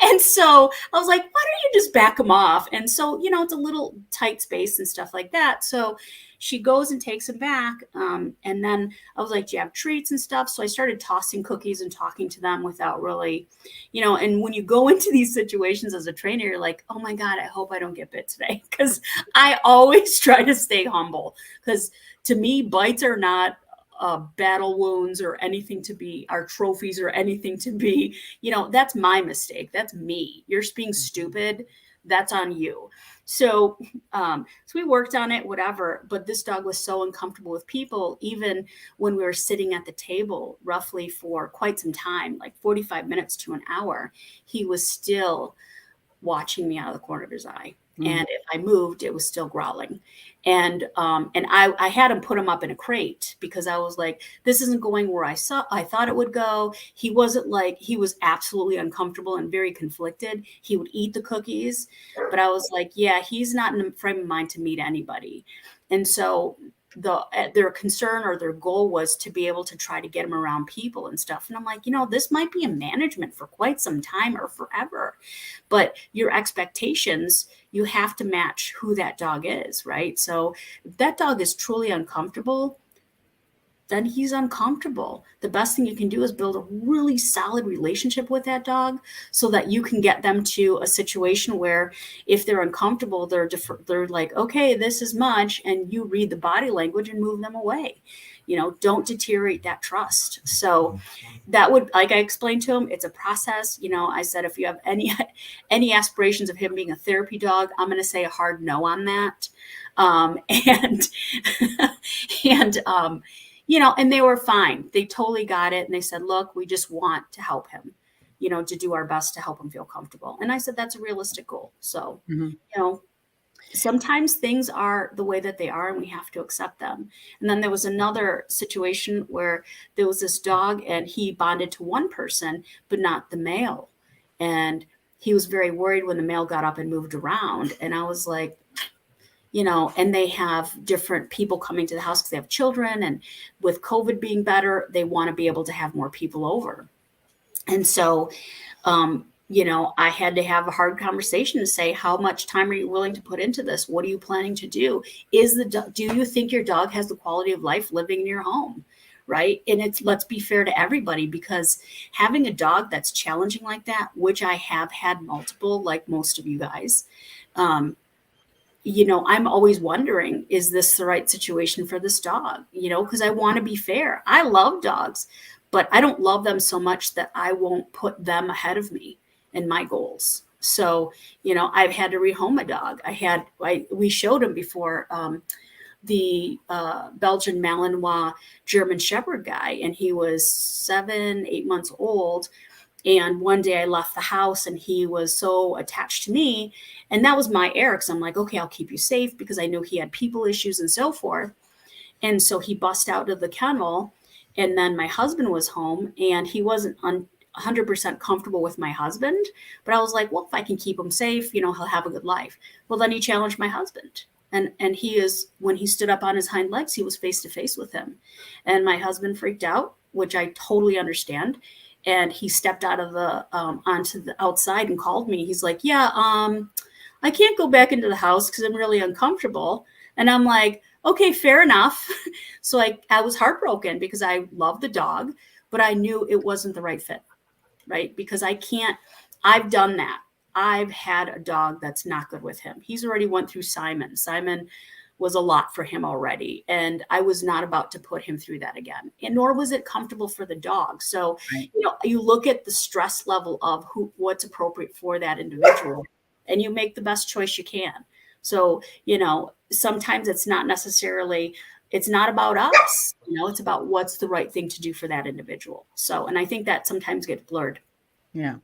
And so I was like, why don't you just back him off? And so, it's a little tight space and stuff like that. So she goes and takes him back. And then I was like, do you have treats and stuff? So I started tossing cookies and talking to them without really, and when you go into these situations as a trainer, you're like, oh my God, I hope I don't get bit today. Because I always try to stay humble. Because to me, bites are not battle wounds or anything to be, our trophies or anything to be, that's my mistake. That's me. You're being stupid. That's on you. So we worked on it, whatever, but this dog was so uncomfortable with people, even when we were sitting at the table roughly for quite some time, like 45 minutes to an hour, he was still watching me out of the corner of his eye. And if I moved, it was still growling. And I had him put him up in a crate because I was like, this isn't going where I thought it would go. He was absolutely uncomfortable and very conflicted. He would eat the cookies, but I was like, yeah, he's not in a frame of mind to meet anybody. And so their concern or their goal was to be able to try to get him around people and stuff. And I'm like, this might be a management for quite some time or forever, but your expectations, you have to match who that dog is, right? So if that dog is truly uncomfortable, then he's uncomfortable. The best thing you can do is build a really solid relationship with that dog so that you can get them to a situation where if they're uncomfortable, they're like, okay, this is much. And you read the body language and move them away. Don't deteriorate that trust. So that would, like I explained to him, it's a process. I said, if you have any aspirations of him being a therapy dog, I'm going to say a hard no on that. And they were fine. They totally got it. And they said, look, we just want to help him, to do our best to help him feel comfortable. And I said, that's a realistic goal. So, sometimes things are the way that they are and we have to accept them. And then there was another situation where there was this dog and he bonded to one person, but not the male. And he was very worried when the male got up and moved around. And I was like, and they have different people coming to the house because they have children. And with COVID being better, they want to be able to have more people over. And so, I had to have a hard conversation to say, how much time are you willing to put into this? What are you planning to do? Do you think your dog has the quality of life living in your home? Right. And let's be fair to everybody, because having a dog that's challenging like that, which I have had multiple, like most of you guys, I'm always wondering, is this the right situation for this dog? Because I want to be fair. I love dogs, but I don't love them so much that I won't put them ahead of me and my goals. So, I've had to rehome a dog. We showed him before, the Belgian Malinois German Shepherd guy, and he was 7, 8 months old. And one day I left the house and he was so attached to me. And that was my error, because I'm like, okay, I'll keep you safe, because I knew he had people issues and so forth. And so he bust out of the kennel. And then my husband was home and he wasn't 100% comfortable with my husband. But I was like, well, if I can keep him safe, he'll have a good life. Well, then he challenged my husband. And when he stood up on his hind legs, he was face to face with him. And my husband freaked out, which I totally understand. And he stepped out of onto the outside and called me. He's like, yeah, I can't go back into the house because I'm really uncomfortable. And I'm like, okay, fair enough. So I was heartbroken, because I love the dog, but I knew it wasn't the right fit, right? Because I've done that. I've had a dog that's not good with him. He's already went through Simon. Simon was a lot for him already. And I was not about to put him through that again. And nor was it comfortable for the dog. So, Right. You look at the stress level of what's appropriate for that individual, and you make the best choice you can. So, sometimes it's not about us, it's about what's the right thing to do for that individual. So, and I think that sometimes gets blurred. Yeah.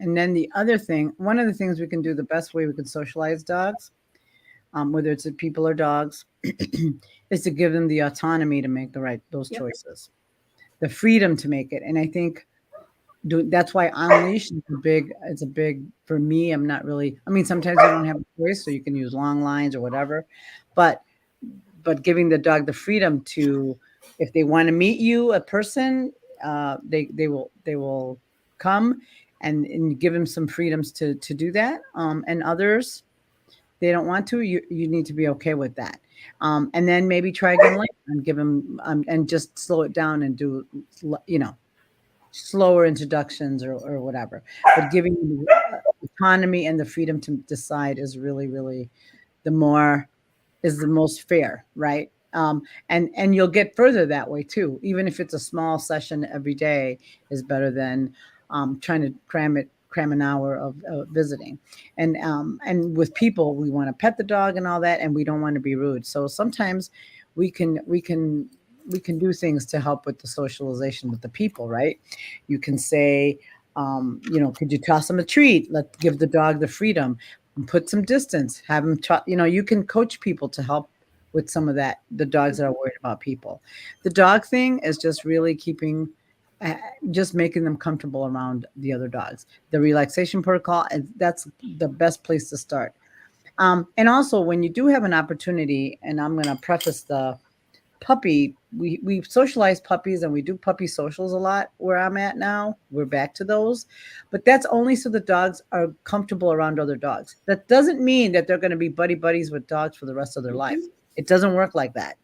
And then the other thing, one of the things we can do, the best way we can socialize dogs, whether it's people or dogs, is to give them the autonomy to make those Yep. choices, the freedom to make it. And I think that's why Unleash is it's a big, for me, sometimes you don't have a choice, so you can use long lines or whatever, but giving the dog the freedom to, if they want to meet you, a person, they will come, and give them some freedoms to do that. And others, they don't want to, you need to be okay with that. And then maybe try again later and give them, and just slow it down and do, slower introductions or whatever. But giving them autonomy and the freedom to decide is really, really the most fair, right? And you'll get further that way too. Even if it's a small session every day, is better than trying to cram an hour of visiting. And with people, we want to pet the dog and all that, and we don't want to be rude. So sometimes we can do things to help with the socialization with the people, right? You can say, could you toss them a treat? Let's give the dog the freedom and put some distance. Have them, you can coach people to help with some of that. The dogs that are worried about people. The dog thing is just really just making them comfortable around the other dogs. The relaxation protocol, and that's the best place to start. And also, when you do have an opportunity, and I'm going to preface the puppy, we socialize puppies, and we do puppy socials a lot where I'm at now. We're back to those, but that's only so the dogs are comfortable around other dogs. That doesn't mean that they're going to be buddies with dogs for the rest of their life. It doesn't work like that.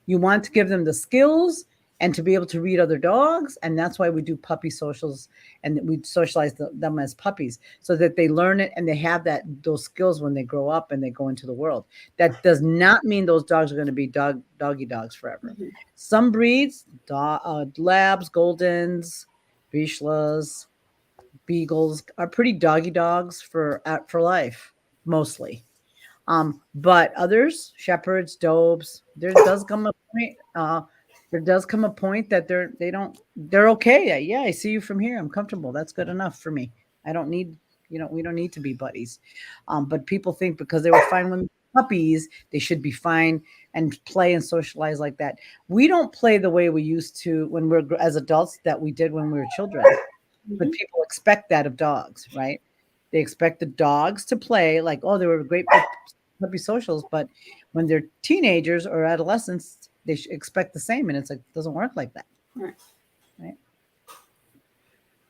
You want to give them the skills and to be able to read other dogs, and that's why we do puppy socials, and we socialize them as puppies, so that they learn it and they have those skills when they grow up and they go into the world. That does not mean those dogs are going to be doggy dogs forever. Mm-hmm. Some breeds, Labs, Goldens, Vizslas, Beagles, are pretty doggy dogs for life, mostly. But others, Shepherds, Dobes, there does come a point that they're okay. Yeah, I see you from here. I'm comfortable. That's good enough for me. I don't need, we don't need to be buddies. But people think because they were fine when puppies, they should be fine and play and socialize like that. We don't play the way we used to when we're as adults that we did when we were children. But people expect that of dogs, right? They expect the dogs to play like, oh, they were great puppy socials, but when they're teenagers or adolescents, they expect the same, and it's like, it doesn't work like that. Right?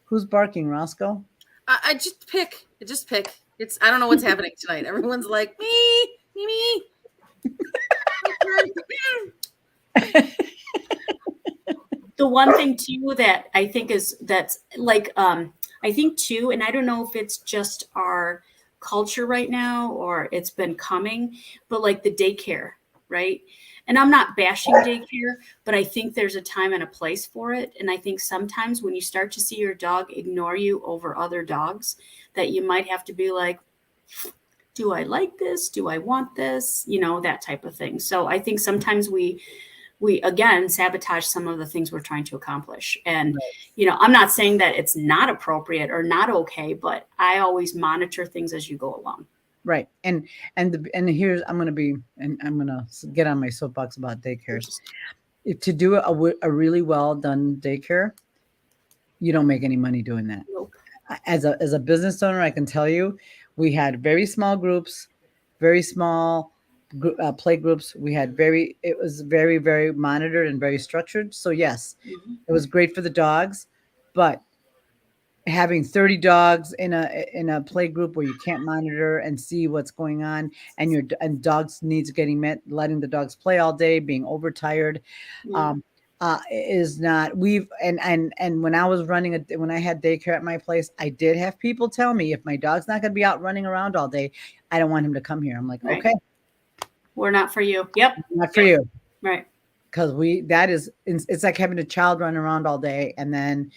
Who's barking, Roscoe? I just pick. I don't know what's happening tonight. Everyone's like, me. The one thing too that I think that's like, I think too, and I don't know if it's just our culture right now, or it's been coming, but like the daycare, right? And I'm not bashing daycare, but I think there's a time and a place for it. And I think sometimes when you start to see your dog ignore you over other dogs, that you might have to be like, do I like this? Do I want this? You know, that type of thing. So I think sometimes we again sabotage some of the things we're trying to accomplish. And, you know, I'm not saying that it's not appropriate or not okay, but I always monitor things as you go along. Right. And here's, I'm going to get on my soapbox about daycares. To do a really well done daycare, you don't make any money doing that. Nope. As a business owner, I can tell you, we had very small groups, very small play groups. It was very, very monitored and very structured. So yes, it was great for the dogs, but having 30 dogs in a play group where you can't monitor and see what's going on, and dogs' needs getting met, letting the dogs play all day, being overtired, is not. And when I was when I had daycare at my place, I did have people tell me, if my dog's not going to be out running around all day, I don't want him to come here. I'm like, okay, we're not for you. Yep, not for you, right? Because it's like having a child run around all day, and then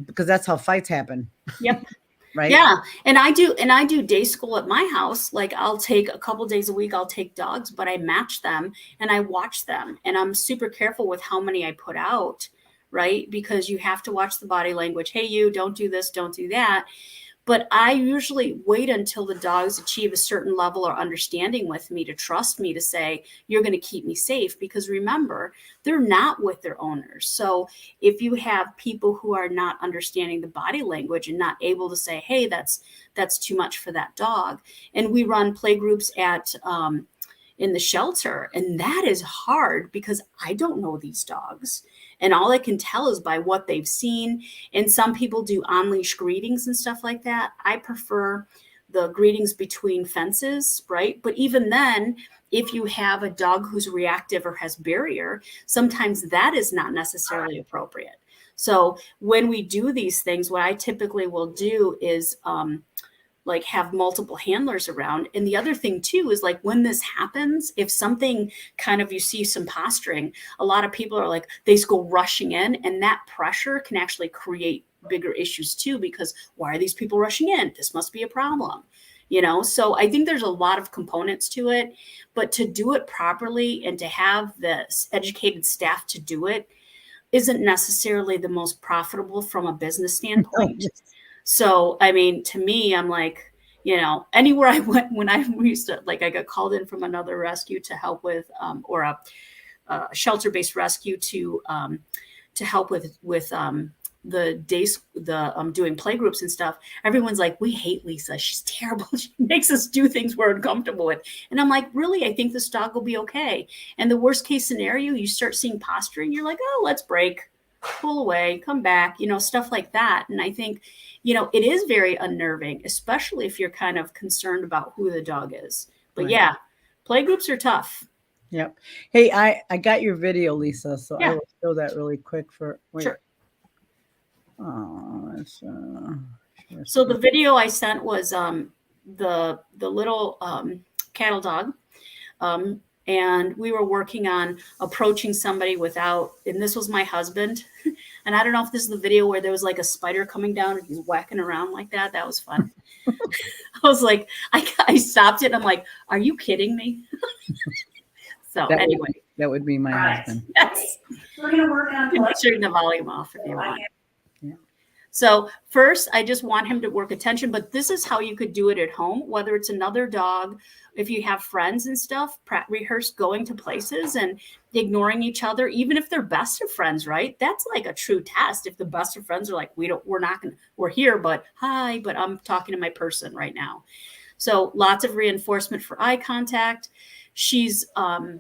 because that's how fights happen. Yep. Right. Yeah. And I do day school at my house. Like I'll take a couple days a week, I'll take dogs, but I match them and I watch them, and I'm super careful with how many I put out, right? Because you have to watch the body language. Hey, you don't do this, don't do that. But I usually wait until the dogs achieve a certain level or understanding with me to trust me to say, you're going to keep me safe. Because remember, they're not with their owners. So if you have people who are not understanding the body language and not able to say, hey, that's too much for that dog. And we run play groups in the shelter. And that is hard because I don't know these dogs. And all I can tell is by what they've seen. And some people do on-leash greetings and stuff like that. I prefer the greetings between fences, right? But even then, if you have a dog who's reactive or has barrier, sometimes that is not necessarily appropriate. So when we do these things, what I typically will do is like have multiple handlers around. And the other thing too is like when this happens, if something kind of, you see some posturing, a lot of people are like, they just go rushing in, and that pressure can actually create bigger issues too, because why are these people rushing in? This must be a problem, you know? So I think there's a lot of components to it, but to do it properly and to have the educated staff to do it isn't necessarily the most profitable from a business standpoint. So, I mean, to me, I'm like, you know, anywhere I went, when I used to, like, I got called in from another rescue to help with, or a shelter-based rescue to help with the days, doing play groups and stuff. Everyone's like, we hate Lisa. She's terrible. She makes us do things we're uncomfortable with. And I'm like, really? I think this dog will be okay. And the worst case scenario, you start seeing posturing. You're like, oh, let's break, pull away, come back, you know, stuff like that. And I think, you know, it is very unnerving, especially if you're kind of concerned about who the dog is. But right. Yeah, play groups are tough. Yep. Hey, I got your video, Lisa, so yeah. I will show that really quick for Sure. Oh, so the video I sent was the little cattle dog. And we were working on approaching somebody without, and this was my husband. And I don't know if this is the video where there was like a spider coming down and he's whacking around like that. That was fun. I was like, I stopped it. And I'm like, are you kidding me? So anyway. That would be my husband. Yes. We're going to work on turning the volume off if you want. Yeah. So first, I just want him to work attention, but this is how you could do it at home, whether it's another dog, if you have friends and stuff, rehearse going to places and ignoring each other, even if they're best of friends, right? That's like a true test. If the best of friends are like, we're here, but hi, but I'm talking to my person right now. So lots of reinforcement for eye contact. She's a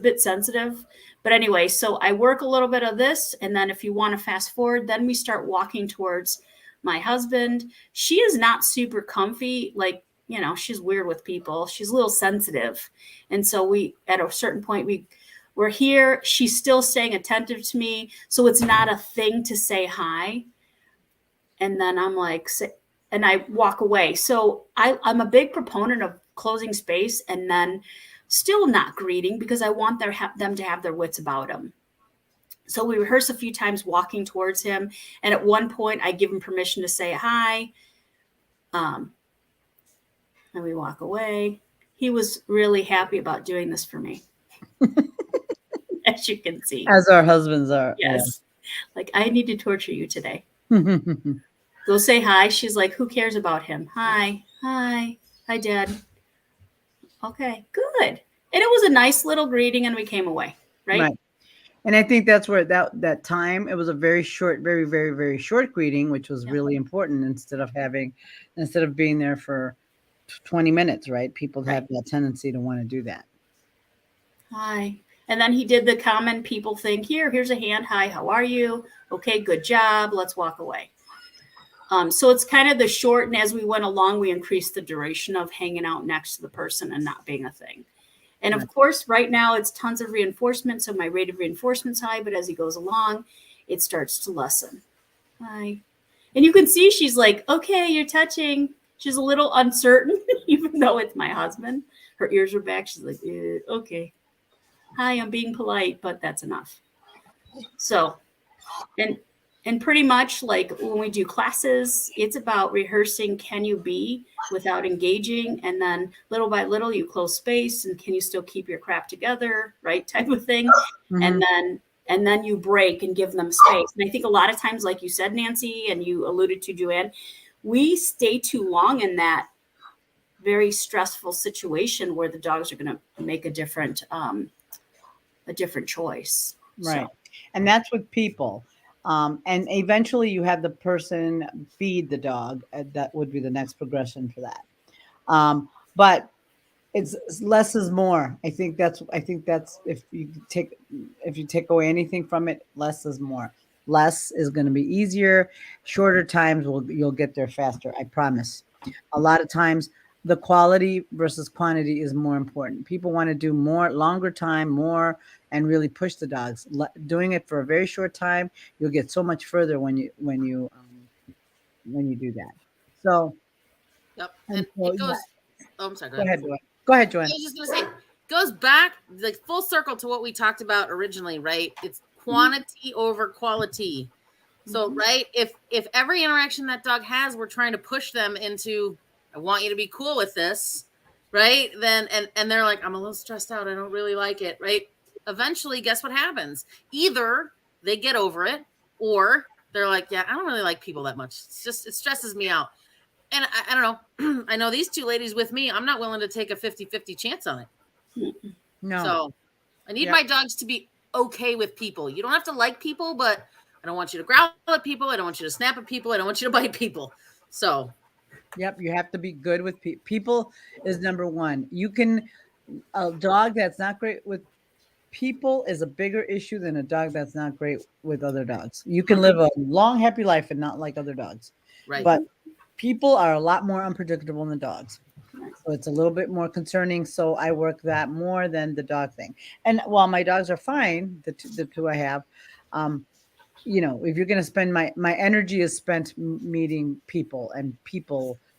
bit sensitive. But anyway, so I work a little bit of this. And then if you want to fast forward, then we start walking towards my husband. She is not super comfy. Like, you know, she's weird with people. She's a little sensitive. And so at a certain point, we're here. She's still staying attentive to me. So it's not a thing to say hi. And then I'm like, and I walk away. So I'm a big proponent of closing space and then still not greeting because I want them to have their wits about them. So we rehearse a few times walking towards him. And at one point, I give him permission to say hi. And we walk away. He was really happy about doing this for me, as you can see. As our husbands are. Yes. Like, I need to torture you today. Yeah. Go say hi. She's like, who cares about him? Hi. Hi. Hi, Dad. Okay, good. And it was a nice little greeting, and we came away, right? And I think that's where that time, it was a very short, very, very, very short greeting, which was really important instead of being there for 20 minutes, right? People have that tendency to want to do that. Hi. And then he did the common people think, here's a hand. Hi, how are you? Okay, good job. Let's walk away. So it's kind of the short, and as we went along, we increased the duration of hanging out next to the person and not being a thing. And of course, right now it's tons of reinforcement, so my rate of reinforcement's high, but as he goes along, it starts to lessen. Hi. And you can see she's like, okay, you're touching. She's a little uncertain, even though it's my husband. Her ears are back. She's like, okay. Hi, I'm being polite, but that's enough. So, and pretty much like when we do classes, it's about rehearsing, can you be without engaging? And then little by little, you close space and can you still keep your crap together, right? Type of thing. Mm-hmm. And then you break and give them space. And I think a lot of times, like you said, Nancy, and you alluded to, Joanne, we stay too long in that very stressful situation where the dogs are going to make a different choice. Right. So. And that's with people. And eventually you have the person feed the dog. That would be the next progression for that. But it's less is more. I think that's if you take away anything from it, less is more. Less is going to be easier. Shorter times you'll get there faster. I promise. A lot of times the quality versus quantity is more important. People want to do more, longer time, more, and really push the dogs. Doing it for a very short time, you'll get so much further when you do that. So, yep, and so, it goes. Yeah. Oh, I'm sorry. Go ahead. Go ahead, Joanne. I was just going to say, goes back like full circle to what we talked about originally, right? It's quantity over quality. So, right, if every interaction that dog has, we're trying to push them into, I want you to be cool with this, right? Then and they're like, I'm a little stressed out. I don't really like it, right? Eventually, guess what happens? Either they get over it, or they're like, yeah, I don't really like people that much. It stresses me out. And I don't know. I know these two ladies with me, I'm not willing to take a 50-50 chance on it. No. So I need my dogs to be okay with people. You don't have to like people, but I don't want you to growl at people. I don't want you to snap at people. I don't want you to bite people. So. Yep. You have to be good with people. People is number one. A dog that's not great with people is a bigger issue than a dog that's not great with other dogs. You can live a long, happy life and not like other dogs. Right. But people are a lot more unpredictable than dogs. So it's a little bit more concerning. So I work that more than the dog thing. And while my dogs are fine, the two I have, if you're going to spend my energy is spent meeting people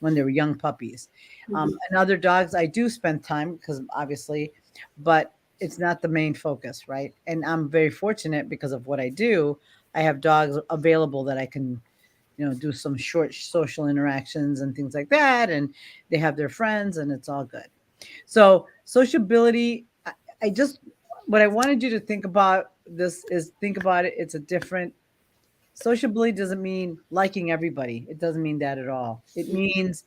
when they were young puppies. And other dogs, I do spend time because obviously, but it's not the main focus, right? And I'm very fortunate because of what I do. I have dogs available that I can, do some short social interactions and things like that. And they have their friends and it's all good. So sociability, what I wanted you to think about this is think about it. It's a different sociability doesn't mean liking everybody. It doesn't mean that at all. It means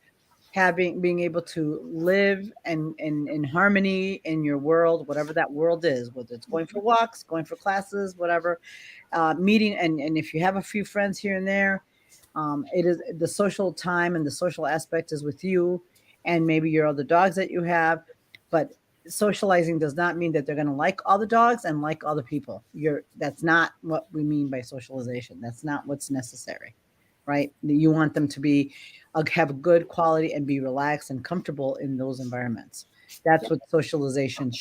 being able to live in harmony in your world, whatever that world is, whether it's going for walks, going for classes, whatever, meeting. And if you have a few friends here and there, it is the social time and the social aspect is with you and maybe your other dogs that you have. But socializing does not mean that they're going to like all the dogs and like other people. That's not what we mean by socialization. That's not what's necessary, right? You want them to have a good quality and be relaxed and comfortable in those environments. That's what socialization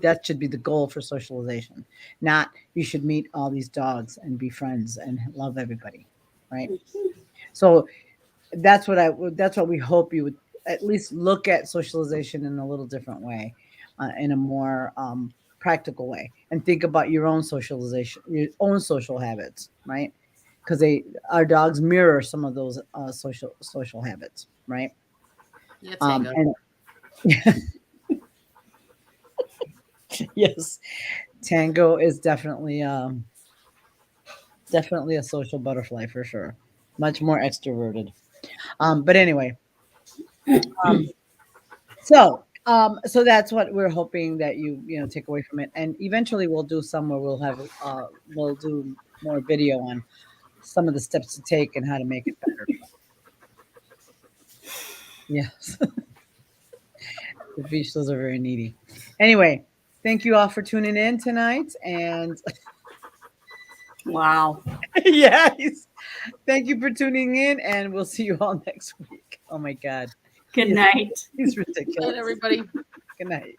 that should be the goal for socialization. Not you should meet all these dogs and be friends and love everybody. Right. So that's what we hope you would at least look at socialization in a little different way, in a more practical way, and think about your own socialization, your own social habits, right? Because they our dogs mirror some of those social habits, right? Yeah, Tango. And yes, Tango is definitely a social butterfly for sure, much more extroverted. But anyway, um, so that's what we're hoping that you take away from it, and eventually we'll do some where we'll do more video on some of the steps to take and how to make it better. Yes, the beach those are very needy. Anyway, thank you all for tuning in tonight, and Wow. yes, thank you for tuning in, and we'll see you all next week. Oh my God, Good he's, night. he's Good night, ridiculous. everybody. Good night.